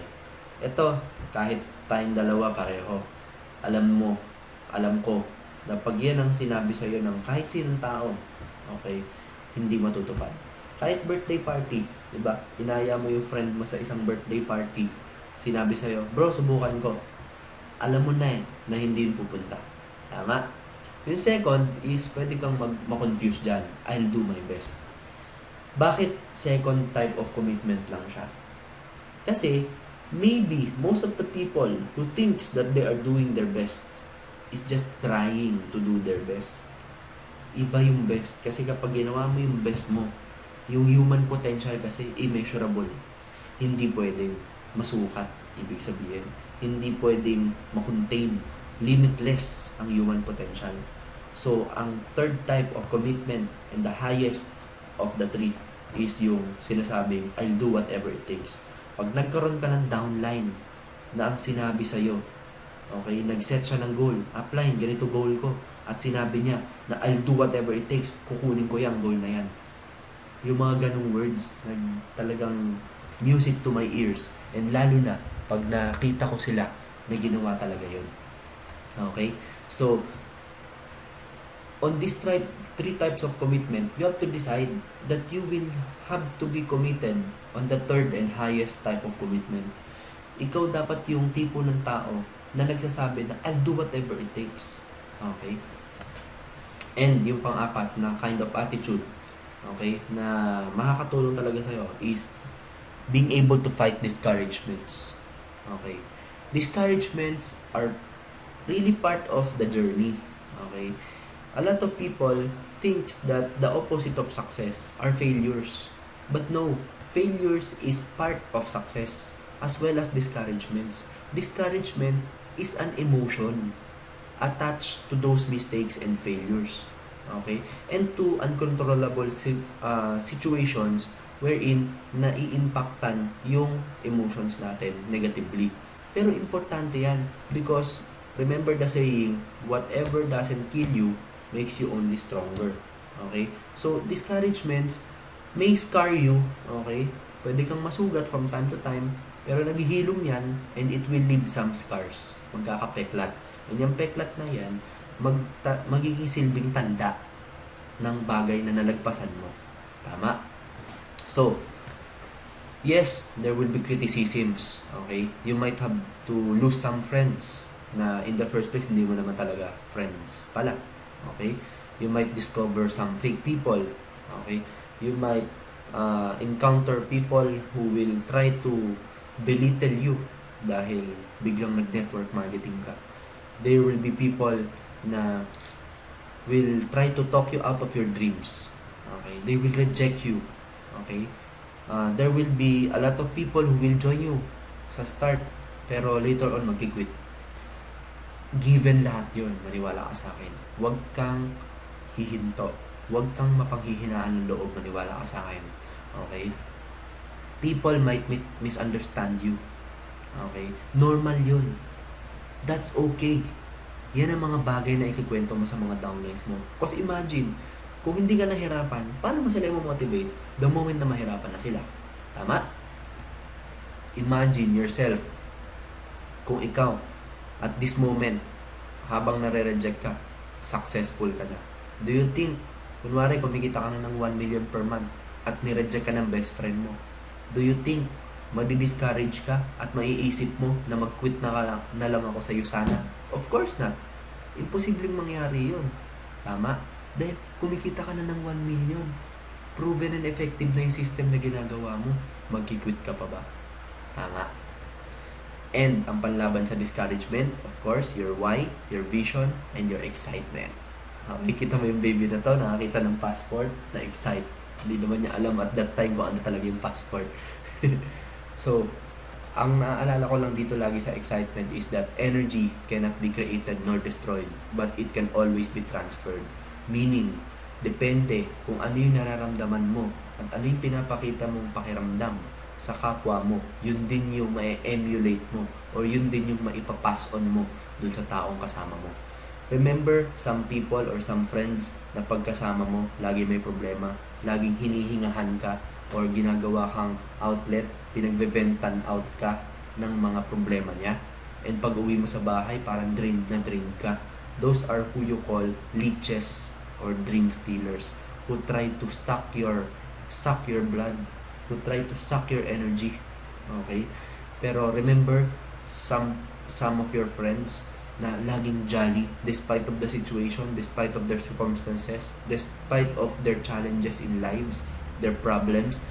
Ito, kahit tayong dalawa pareho, alam ko, na pag yan ang sinabi sa'yo ng kahit sinong tao, okay, hindi matutupad. Kahit birthday party, di ba? Inaya mo yung friend mo sa isang birthday party, sinabi sa'yo, bro, subukan ko. Alam mo na na hindi yun pupunta. Tama? Yung second is, pwede kang ma-confuse dyan. I'll do my best. Bakit second type of commitment lang siya? Kasi, maybe, most of the people who thinks that they are doing their best is just trying to do their best. Iba yung best. Kasi kapag ginawa mo yung best mo, yung human potential kasi immeasurable. Hindi pwede. masukat. Ibig sabihin, hindi pwedeng makontain, limitless ang human potential. So, ang third type of commitment and the highest of the three is yung sinasabing, I'll do whatever it takes. Pag nagkaroon ka ng downline na ang sinabi sa'yo, okay, nag-set siya ng goal, upline, ganito goal ko, at sinabi niya na I'll do whatever it takes, kukunin ko yung goal na yan. Yung mga ganong words na talagang music to my ears. And lalo na, pag nakita ko sila na ginawa talaga yun. Okay? So, on these three types of commitment, you have to decide that you will have to be committed on the third and highest type of commitment. Ikaw dapat yung tipo ng tao na nagsasabi na I'll do whatever it takes. Okay? And yung pang-apat na kind of attitude, okay, na makakatulong talaga sa'yo is being able to fight discouragements. Okay? Discouragements are really part of the journey. Okay? A lot of people thinks that the opposite of success are failures. But no, failures is part of success as well as discouragements. Discouragement is an emotion attached to those mistakes and failures. Okay? And to uncontrollable situations wherein nai-impactan yung emotions natin negatively. Pero importante yan because remember the saying, whatever doesn't kill you makes you only stronger. Okay? So, discouragements may scar you. Okay? Pwede kang masugat from time to time, pero naghihilom yan and it will leave some scars. Magkakapeklat. And yung peklat na yan, magiging silbing tanda ng bagay na nalagpasan mo. Tama? So, yes, there will be criticisms. Okay? You might have to lose some friends na in the first place, hindi mo naman talaga friends pala. Okay? You might discover some fake people. Okay? You might encounter people who will try to belittle you dahil biglang nag-network marketing ka. There will be people na will try to talk you out of your dreams. Okay? They will reject you. Okay? There will be a lot of people who will join you sa start pero later on magki-quit. Given lahat yun, maniwala ka sa akin. Huwag kang hihinto. Huwag kang mapanghihinaan ng loob, maniwala ka sa akin. Okay? People might misunderstand you. Okay? Normal yun. That's okay. Yan ang mga bagay na ikikwento mo sa mga downlines mo. Kasi imagine, kung hindi ka nahirapan, paano mo sila motivate the moment na mahirapan na sila? Tama? Imagine yourself, kung ikaw, at this moment, habang nare-reject ka, successful ka na. Do you think, kunwari kumikita ka na ng 1 million per month at nireject ka ng best friend mo, do you think madi-discourage ka at maiisip mo na mag-quit na lang ako sa iyo sana? Of course not. Imposibleng mangyari yun. Tama? Dahil kumikita ka na ng 1 million. Proven and effective na yung system na ginagawa mo. Mag-quit ka pa ba? Tama? And ang panlaban sa discouragement, of course, your why, your vision, and your excitement. Nakikita mo yung baby na to, nakakita ng passport, na-excite. Hindi naman niya alam at that time kung ano talaga yung passport. So, ang naaalala ko lang dito lagi sa excitement is that energy cannot be created nor destroyed, but it can always be transferred. Meaning, depende kung ano yung nararamdaman mo at ano yung pinapakita mong pakiramdam sa kapwa mo, yun din yung ma-emulate mo or yun din yung maipapass on mo dun sa taong kasama mo. Remember, some people or some friends na pagkasama mo, lagi may problema, laging hinihingahan ka or ginagawa kang outlet, pinagbe-ventan out ka ng mga problema niya. And pag uwi mo sa bahay, parang drained na drained ka. Those are who you call leeches or dream stealers who try to suck your blood, who try to suck your energy. Okay? Pero remember, some of your friends na laging jolly despite of the situation, despite of their circumstances, despite of their challenges in lives, their problems.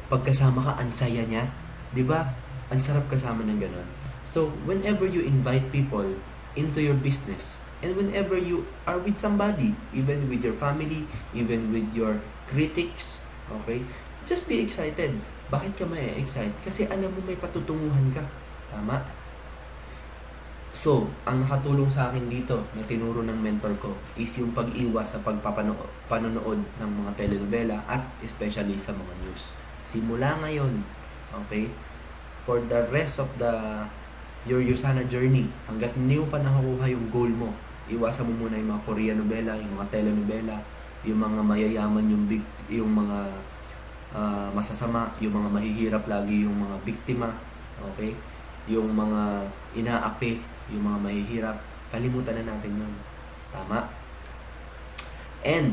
Pagkasama ka, ang saya niya. Diba? Ang sarap kasama ng ganun. So, whenever you invite people into your business, and whenever you are with somebody, even with your family, even with your critics, okay, just be excited. Bakit ka ma-excite? Kasi alam mo may patutunguhan ka. Tama? So, ang nakatulong sa akin dito na tinuro ng mentor ko is yung pag-iwas sa panonood ng mga telenovela at especially sa mga news. Simula ngayon, okay, for the rest of your Usana journey, hanggat hindi mo pa nakakuha yung goal mo, iwasan mo muna yung mga Korean novela, yung mga telenovela, yung mga mayayaman, yung mga masasama, yung mga mahihirap lagi, yung mga biktima, okay? Yung mga inaapi, yung mga mahihirap, kalimutan na natin yun. Tama? And,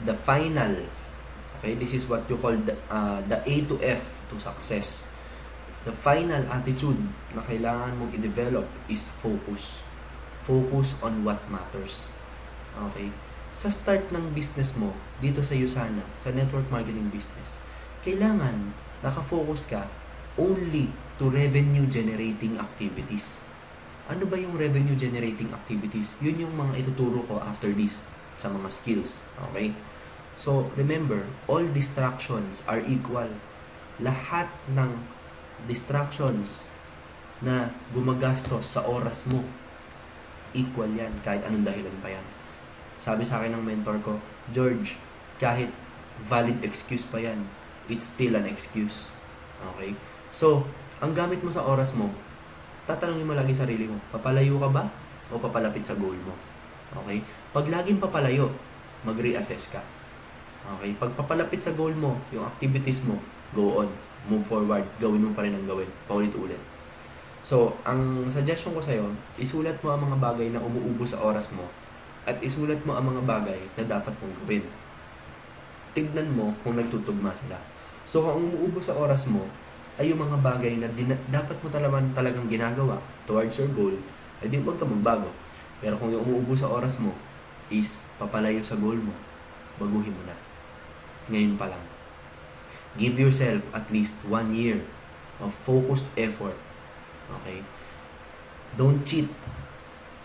the final, okay, this is what you call the A to F to success. The final attitude na kailangan mong i-develop is focus. Focus on what matters. Okay? Sa start ng business mo, dito sa Usana, sa network marketing business, kailangan nakafocus ka only to revenue generating activities. Ano ba yung revenue generating activities? Yun yung mga ituturo ko after this sa mga skills. Okay? So, remember, all distractions are equal. Lahat ng distractions na gumagastos sa oras mo, equal yan, kahit anong dahilan pa yan. Sabi sa akin ng mentor ko, George, kahit valid excuse pa yan, it's still an excuse. Okay? So, ang gamit mo sa oras mo, tatanungin mo lagi sarili mo, papalayo ka ba o papalapit sa goal mo? Okay? Pag laging papalayo, mag-reassess ka. Okay? Pag papalapit sa goal mo, yung activities mo, go on, move forward, gawin mo pa rin ang gawin, paulit-ulit. So, ang suggestion ko sa'yo, isulat mo ang mga bagay na umuubos sa oras mo at isulat mo ang mga bagay na dapat mong gawin. Tignan mo kung nagtutugma sila. So, kung umuubos sa oras mo ay yung mga bagay na dapat mo talagang ginagawa towards your goal, ay di huwag ka magbago. Pero kung yung umuubos sa oras mo is papalayo sa goal mo, baguhin mo na. Ngayon pa lang. Give yourself at least 1 year of focused effort. Okay? Don't cheat.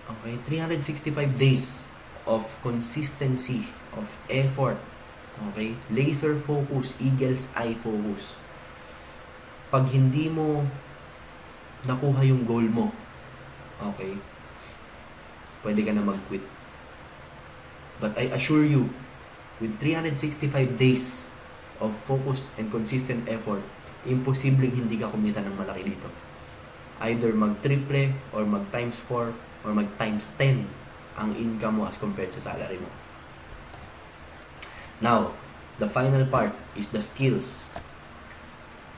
Okay? 365 days of consistency, of effort. Okay? Laser focus, eagle's eye focus. Pag hindi mo nakuha yung goal mo, okay, pwede ka na mag-quit. But I assure you, with 365 days of focused and consistent effort, imposibleng hindi ka kumita ng malaki dito. Either mag-triple or mag-times 4 or mag-times 10 ang income mo as compared sa salary mo. Now, the final part is the skills.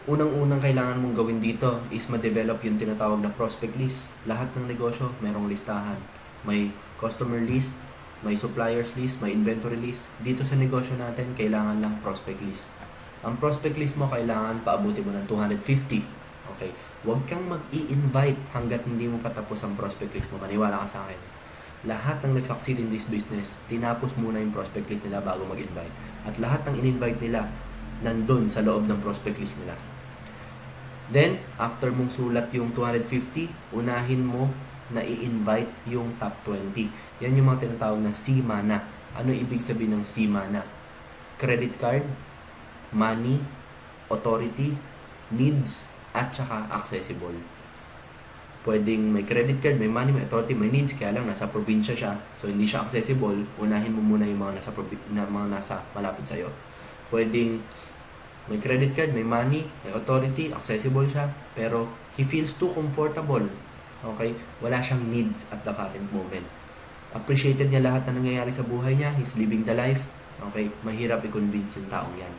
Unang-unang kailangan mong gawin dito is ma-develop yung tinatawag na prospect list. Lahat ng negosyo, merong listahan. May customer list, may suppliers list, may inventory list. Dito sa negosyo natin, kailangan lang prospect list. Ang prospect list mo, kailangan paabuti mo ng 250. Okay? Huwag kang mag-i-invite hanggat hindi mo patapos ang prospect list mo. Maniwala ka sa akin. Lahat ng nag-succeed in this business, tinapos muna yung prospect list nila bago mag-invite. At lahat ng in-invite nila, nandun sa loob ng prospect list nila. Then, after mong sulat yung 250, unahin mo na i-invite yung top 20. Yan yung mga tinatawag na C-MANA. Ano ibig sabihin ng C-MANA? Credit card, money, authority, needs, at saka accessible. Pwedeng may credit card, may money, may authority, may needs, kaya lang nasa probinsya siya, so hindi siya accessible. Unahin mo muna yung mga nasa malapit sa'yo. Pwedeng may credit card, may money, may authority, accessible siya, pero he feels too comfortable. Okay? Wala siyang needs at the current moment. Appreciated niya lahat na nangyayari sa buhay niya, he's living the life. Okay? Mahirap i-convince yung taong yan.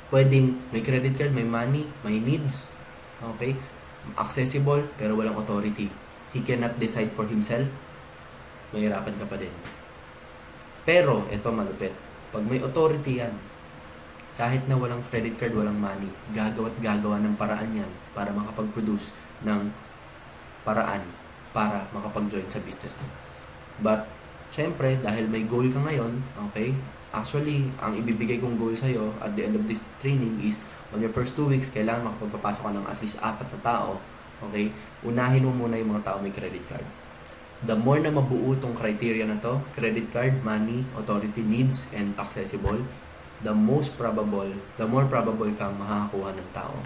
Pwedeng may credit card, may money, may needs. Okay? Accessible, pero walang authority. He cannot decide for himself. Mahirapan ka pa din. Pero, ito malupit. Pag may authority yan, kahit na walang credit card, walang money, gagawa ng paraan yan para makapag-produce ng paraan para makapag-join sa business mo. But, syempre, dahil may goal ka ngayon, okay, actually, ang ibibigay kong goal sa'yo at the end of this training is, on your first 2 weeks, kailangan makapagpapasok ka ng at least 4 na tao, okay, unahin mo muna yung mga tao may credit card. The more na mabuo itong criteria na to, credit card, money, authority, needs, and accessible, the more probable kang makakakuha ng tao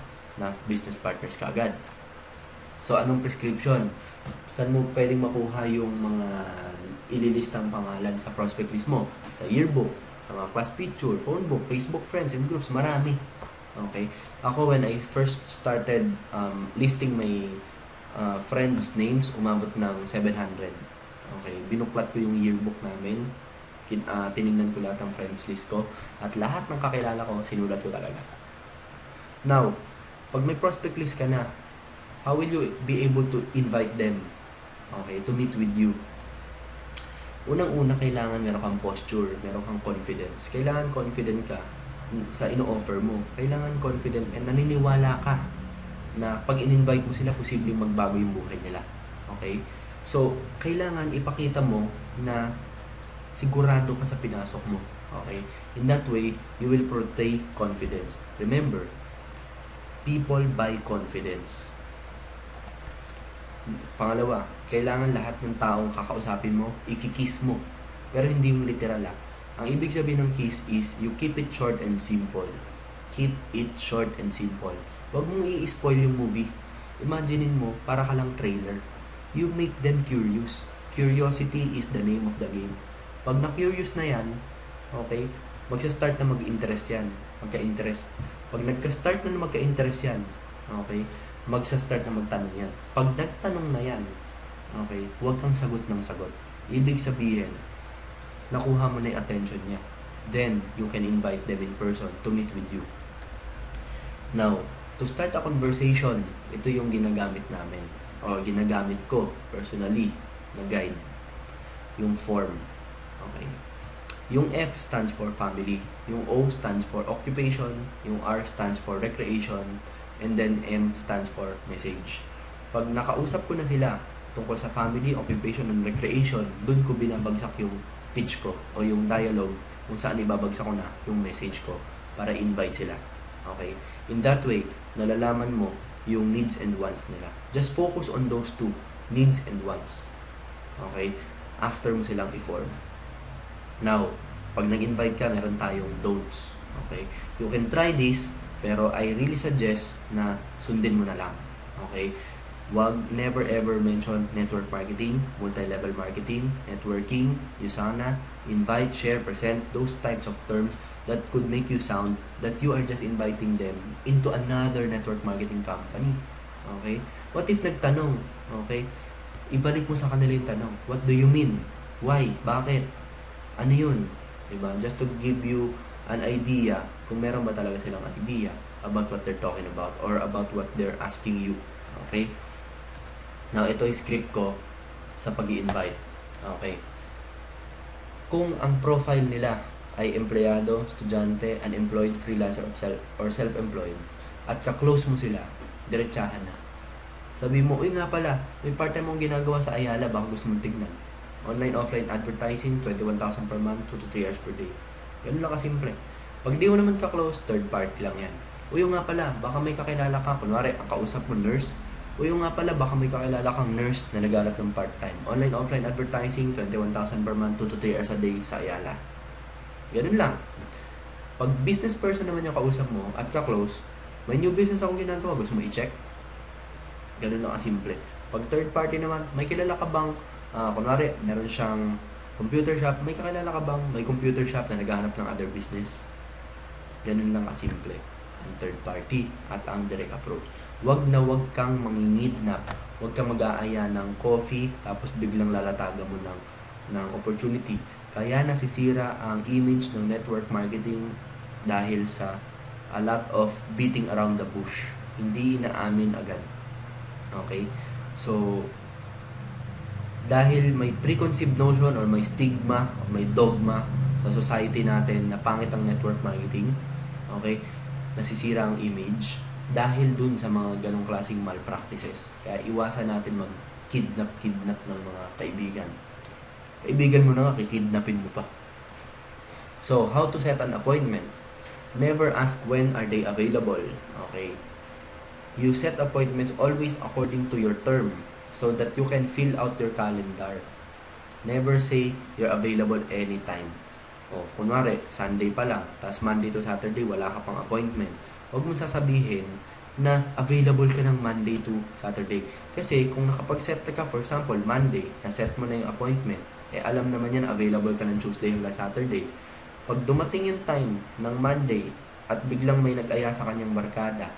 na business partners ka agad. So, anong prescription? Saan mo pwedeng makuha yung mga ililistang pangalan sa prospect list mo? Sa yearbook, sa mga class picture, phone book, Facebook friends, and groups. Marami. Okay? Ako, when I first started listing my friends' names, umabot ng 700. Okay? Binuklat ko yung yearbook namin. Tinignan ko lahat ng friends list ko. At lahat ng kakilala ko, sinulat ko talaga. Now, pag may prospect list ka na, how will you be able to invite them, okay, to meet with you? Unang-una, kailangan meron kang posture, meron kang confidence. Kailangan confident ka sa ino-offer mo. Kailangan confident and naniniwala ka na pag in-invite mo sila, posibleng magbago yung buhay nila. Okay? So, kailangan ipakita mo na sigurado ka sa pinasok mo. Okay? In that way, you will portray confidence. Remember, people buy confidence. Pangalawa, kailangan lahat ng taong kakausapin mo, ikikiss mo. Pero hindi yung literal ah. Ang ibig sabihin ng kiss is, you keep it short and simple. Keep it short and simple. Huwag mong i-spoil yung movie. Imaginein mo, para ka lang trailer. You make them curious. Curiosity is the name of the game. Pag na-curious na yan, okay, magsa-start na mag-interest yan. Magka-interest. Pag nagka-start na magka-interest yan, okay, magsa-start na magtanong yan. Pag nagtanong na yan, okay, huwag kang sagot ng sagot. Ibig sabihin, nakuha mo na yung attention niya. Then, you can invite them in person to meet with you. Now, to start a conversation, ito yung ginagamit namin, o ginagamit ko personally na guide. Yung form. Okay. Yung F stands for family. Yung O stands for occupation. Yung R stands for recreation. And then M stands for message. Pag nakausap ko na sila tungkol sa family, occupation, and recreation, dun ko binabagsak yung pitch ko o yung dialogue kung saan ibabagsak ko na yung message ko para invite sila. Okay? In that way, nalalaman mo yung needs and wants nila. Just focus on those two, needs and wants. Okay? After mo silang i-form. Now, pag nag-invite ka, meron tayong don'ts. Okay? You can try this, pero I really suggest na sundin mo na lang. Okay? Never ever mention network marketing, multi-level marketing, networking, USANA, invite, share, present, those types of terms that could make you sound that you are just inviting them into another network marketing company. Okay? What if nagtanong? Okay? Ibalik mo sa kanila yung tanong. What do you mean? Why? Bakit? Ano yun? Diba? Just to give you an idea kung meron ba talaga silang idea about what they're talking about or about what they're asking you. Okay? Now, ito yung script ko sa pag-i-invite. Okay? Kung ang profile nila ay empleyado, estudyante, unemployed, freelancer, or self-employed, at ka-close mo sila, diretsahan na. Sabi mo, uy nga pala, may part-time mong ginagawa sa Ayala, baka gusto mong tignan. Online, offline advertising, 21,000 per month, 2 to 3 hours per day. Ganun lang kasimple. Pag di mo naman ka-close, third party lang yan. Uy nga pala, baka may kakilala ka, kunwari, ang kausap mo nurse. Uy nga pala, baka may kakilala kang nurse na naghanap ng part-time. Online, offline advertising, 21,000 per month, 2 to 3 hours a day sa Ayala. Ganun lang. Pag business person naman yung kausap mo at ka-close, may new business akong ginagawa, gusto mo i-check? Ganun lang kasimple. Pag third party naman, may kilala ka bang, kunwari, meron siyang computer shop, may kakilala ka bang may computer shop na naghahanap ng other business? Ganun lang kasimple. Ang third party at ang direct approach. Wag na wag kang mangingidnap. Wag kang mag-aaya ng coffee tapos biglang lalatagan mo ng opportunity. Kaya nasisira ang image ng network marketing dahil sa a lot of beating around the bush. Hindi inaamin agad. Okay? So, dahil may preconceived notion or may stigma or may dogma sa society natin na pangit ang network marketing, okay, nasisira ang image dahil dun sa mga ganong klaseng malpractices. Kaya iwasan natin mag-kidnap ng mga kaibigan. Kaibigan mo na nga, kikidnapin mo pa. So, how to set an appointment? Never ask when are they available. Okay? You set appointments always according to your term so that you can fill out your calendar. Never say you're available anytime. O, kunwari, Sunday pa lang, tapos Monday to Saturday, wala ka pang appointment. Huwag mong sasabihin na available ka ng Monday to Saturday. Kasi kung nakapag-set ka, for example, Monday, na-set mo na yung appointment, alam naman yan, available ka ng Tuesday hanggang Saturday. Pag dumating yung time ng Monday at biglang may nag-aya sa kanyang barkada,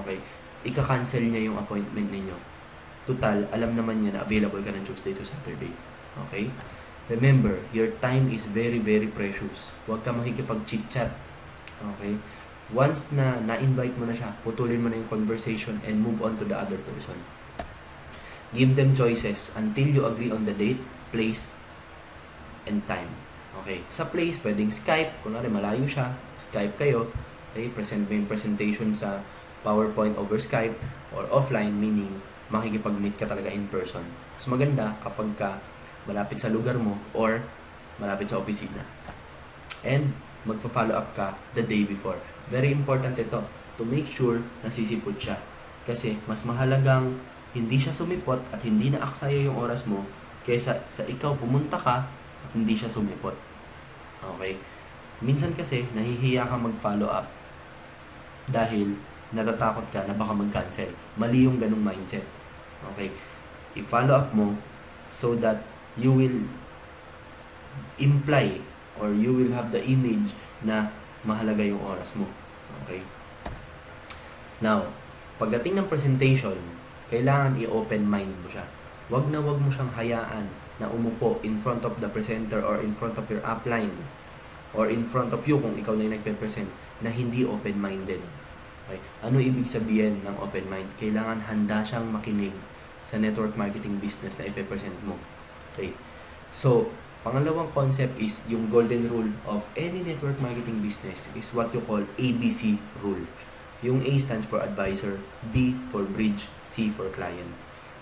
okay, ika-cancel niya yung appointment ninyo. Total, alam naman niya na available ka ng Tuesday to Saturday. Okay? Remember, your time is very, very precious. Huwag ka makikipag-chit-chat. Okay? Once na na-invite mo na siya, putulin mo na yung conversation and move on to the other person. Give them choices until you agree on the date, place, and time. Okay? Sa place, pwedeng Skype. Kunwari, malayo siya. Skype kayo. Okay? Present mo yung presentation sa PowerPoint over Skype or offline, meaning makikipag-meet ka talaga in person. Mas maganda kapag ka malapit sa lugar mo or malapit sa opisina. And magpa-follow up ka the day before. Very important ito to make sure na sisipot siya. Kasi mas mahalagang hindi siya sumipot at hindi na aksaya yung oras mo kaysa sa ikaw pumunta ka at hindi siya sumipot. Okay? Minsan kasi nahihiya ka mag-follow up dahil natatakot ka na baka mag-cancel. Mali yung ganung mindset. Okay? I-follow up mo so that you will imply or you will have the image na mahalaga yung oras mo. Okay? Now, pagdating ng presentation, kailangan i-open mind mo siya. Wag mo siyang hayaan na umupo in front of the presenter or in front of your upline or in front of you kung ikaw na yung nagpe-present na hindi open-minded. Okay? Ano ibig sabihin ng open mind? Kailangan handa siyang makinig sa network marketing business na ipe-present mo. Okay. So, pangalawang concept is yung golden rule of any network marketing business is what you call ABC rule. Yung A stands for advisor, B for bridge, C for client.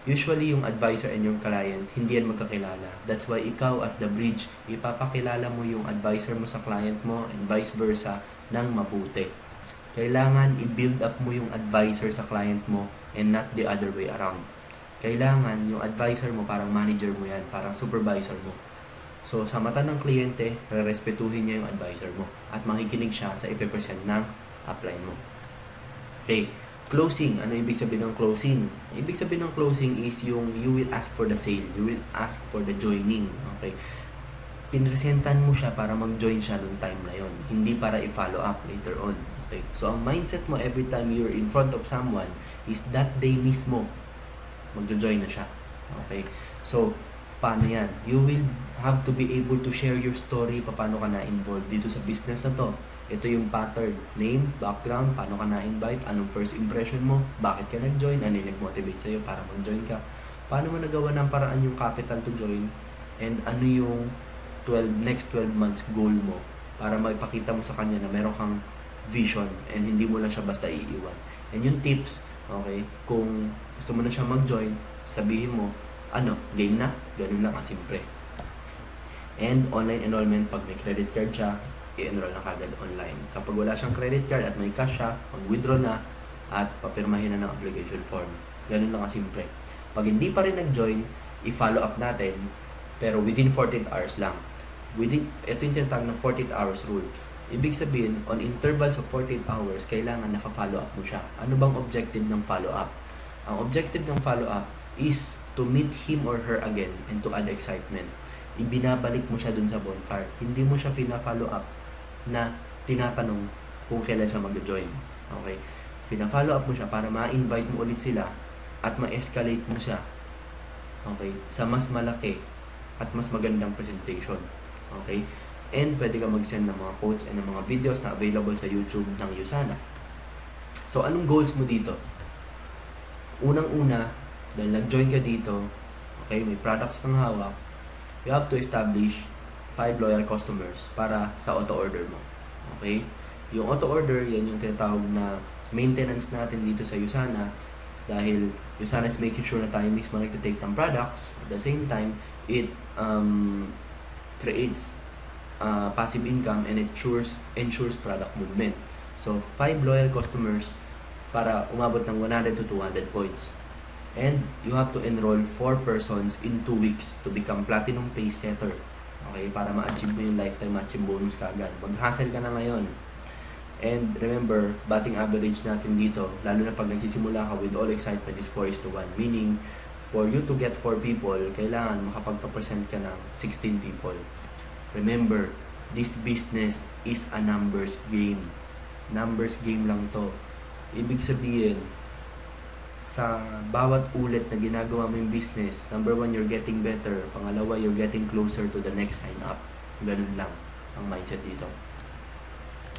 Usually, yung advisor and yung client, hindi yan magkakilala. That's why ikaw as the bridge, ipapakilala mo yung advisor mo sa client mo and vice versa ng mabuti. Kailangan i-build up mo yung advisor sa client mo and not the other way around. Kailangan yung advisor mo parang manager mo yan, parang supervisor mo. So, sa mata ng kliyente, re-respetuhin niya yung advisor mo at makikinig siya sa ipipresent ng upline mo. Okay, closing. Ano ibig sabihin ng closing? Ibig sabihin ng closing is yung you will ask for the sale, you will ask for the joining. Okay, pinresentan mo siya para mag-join siya noong time na yon, hindi para i-follow up later on. Okay, so ang mindset mo every time you're in front of someone is that day mismo magjo-join na siya. Okay? So, paano yan? You will have to be able to share your story, paano ka na-involved dito sa business na to. Ito yung pattern. Name, background, paano ka na-invite, anong first impression mo, bakit ka nag-join, ano yung nag-motivate sa'yo para mag-join ka, paano mo nagawa ng paraan yung capital to join, and ano yung next 12 months goal mo para maipakita mo sa kanya na meron kang vision and hindi mo lang siya basta iiwan. And yung tips, okay, kung gusto mo na siya mag-join, sabihin mo, game na, ganun lang kasimple. And online enrollment, pag may credit card siya, i-enroll na kagad online. Kapag wala siyang credit card at may cash siya, mag-withdraw na at papirmahin na ng obligation form. Ganun lang kasimple. Pag hindi pa rin nag-join, i-follow up natin, pero within 48 hours lang. Ito yung tinatawag ng 48 hours rule. Ibig sabihin, on intervals of 48 hours, kailangan naka-follow up mo siya. Ano bang objective ng follow-up? Ang objective ng follow-up is to meet him or her again and to add excitement. Ibinabalik mo siya dun sa bonfire. Hindi mo siya fina-follow up na tinatanong kung kailan siya mag-join. Okay? Fina-follow up mo siya para ma-invite mo ulit sila at ma-escalate mo siya. Okay? Sa mas malaki at mas magandang presentation. Okay? And pwede ka mag-send ng mga quotes and ng mga videos na available sa YouTube ng Usana. So, anong goals mo dito? Unang-una, dahil nag-join ka dito, okay, may products kang hawak, you have to establish 5 loyal customers para sa auto-order mo. Okay? Yung auto-order, yan yung tinatawag na maintenance natin dito sa Usana dahil Usana is making sure na tayo mismo nagtitake ng products. At the same time, it creates passive income and it ensures product movement. So, 5 loyal customers para umabot ng 100 to 200 points. And you have to enroll 4 persons in 2 weeks to become platinum pay setter. Okay? Para ma-achieve mo yung lifetime matching bonus kaagad. Mag-hustle ka na ngayon. And remember, batting average natin dito, lalo na pag nagsisimula ka with all excitement, is 4:1. Meaning, for you to get 4 people, kailangan makapagpa-present ka ng 16 people. Remember, this business is a numbers game. Numbers game lang to. Ibig sabihin, sa bawat ulit na ginagawa mo yung business, number 1, you're getting better. Pangalawa, you're getting closer to the next sign up. Ganun lang ang mindset dito.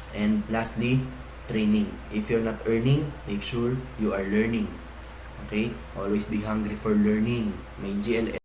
And lastly, training. If you're not earning, make sure you are learning. Okay? Always be hungry for learning. May GLS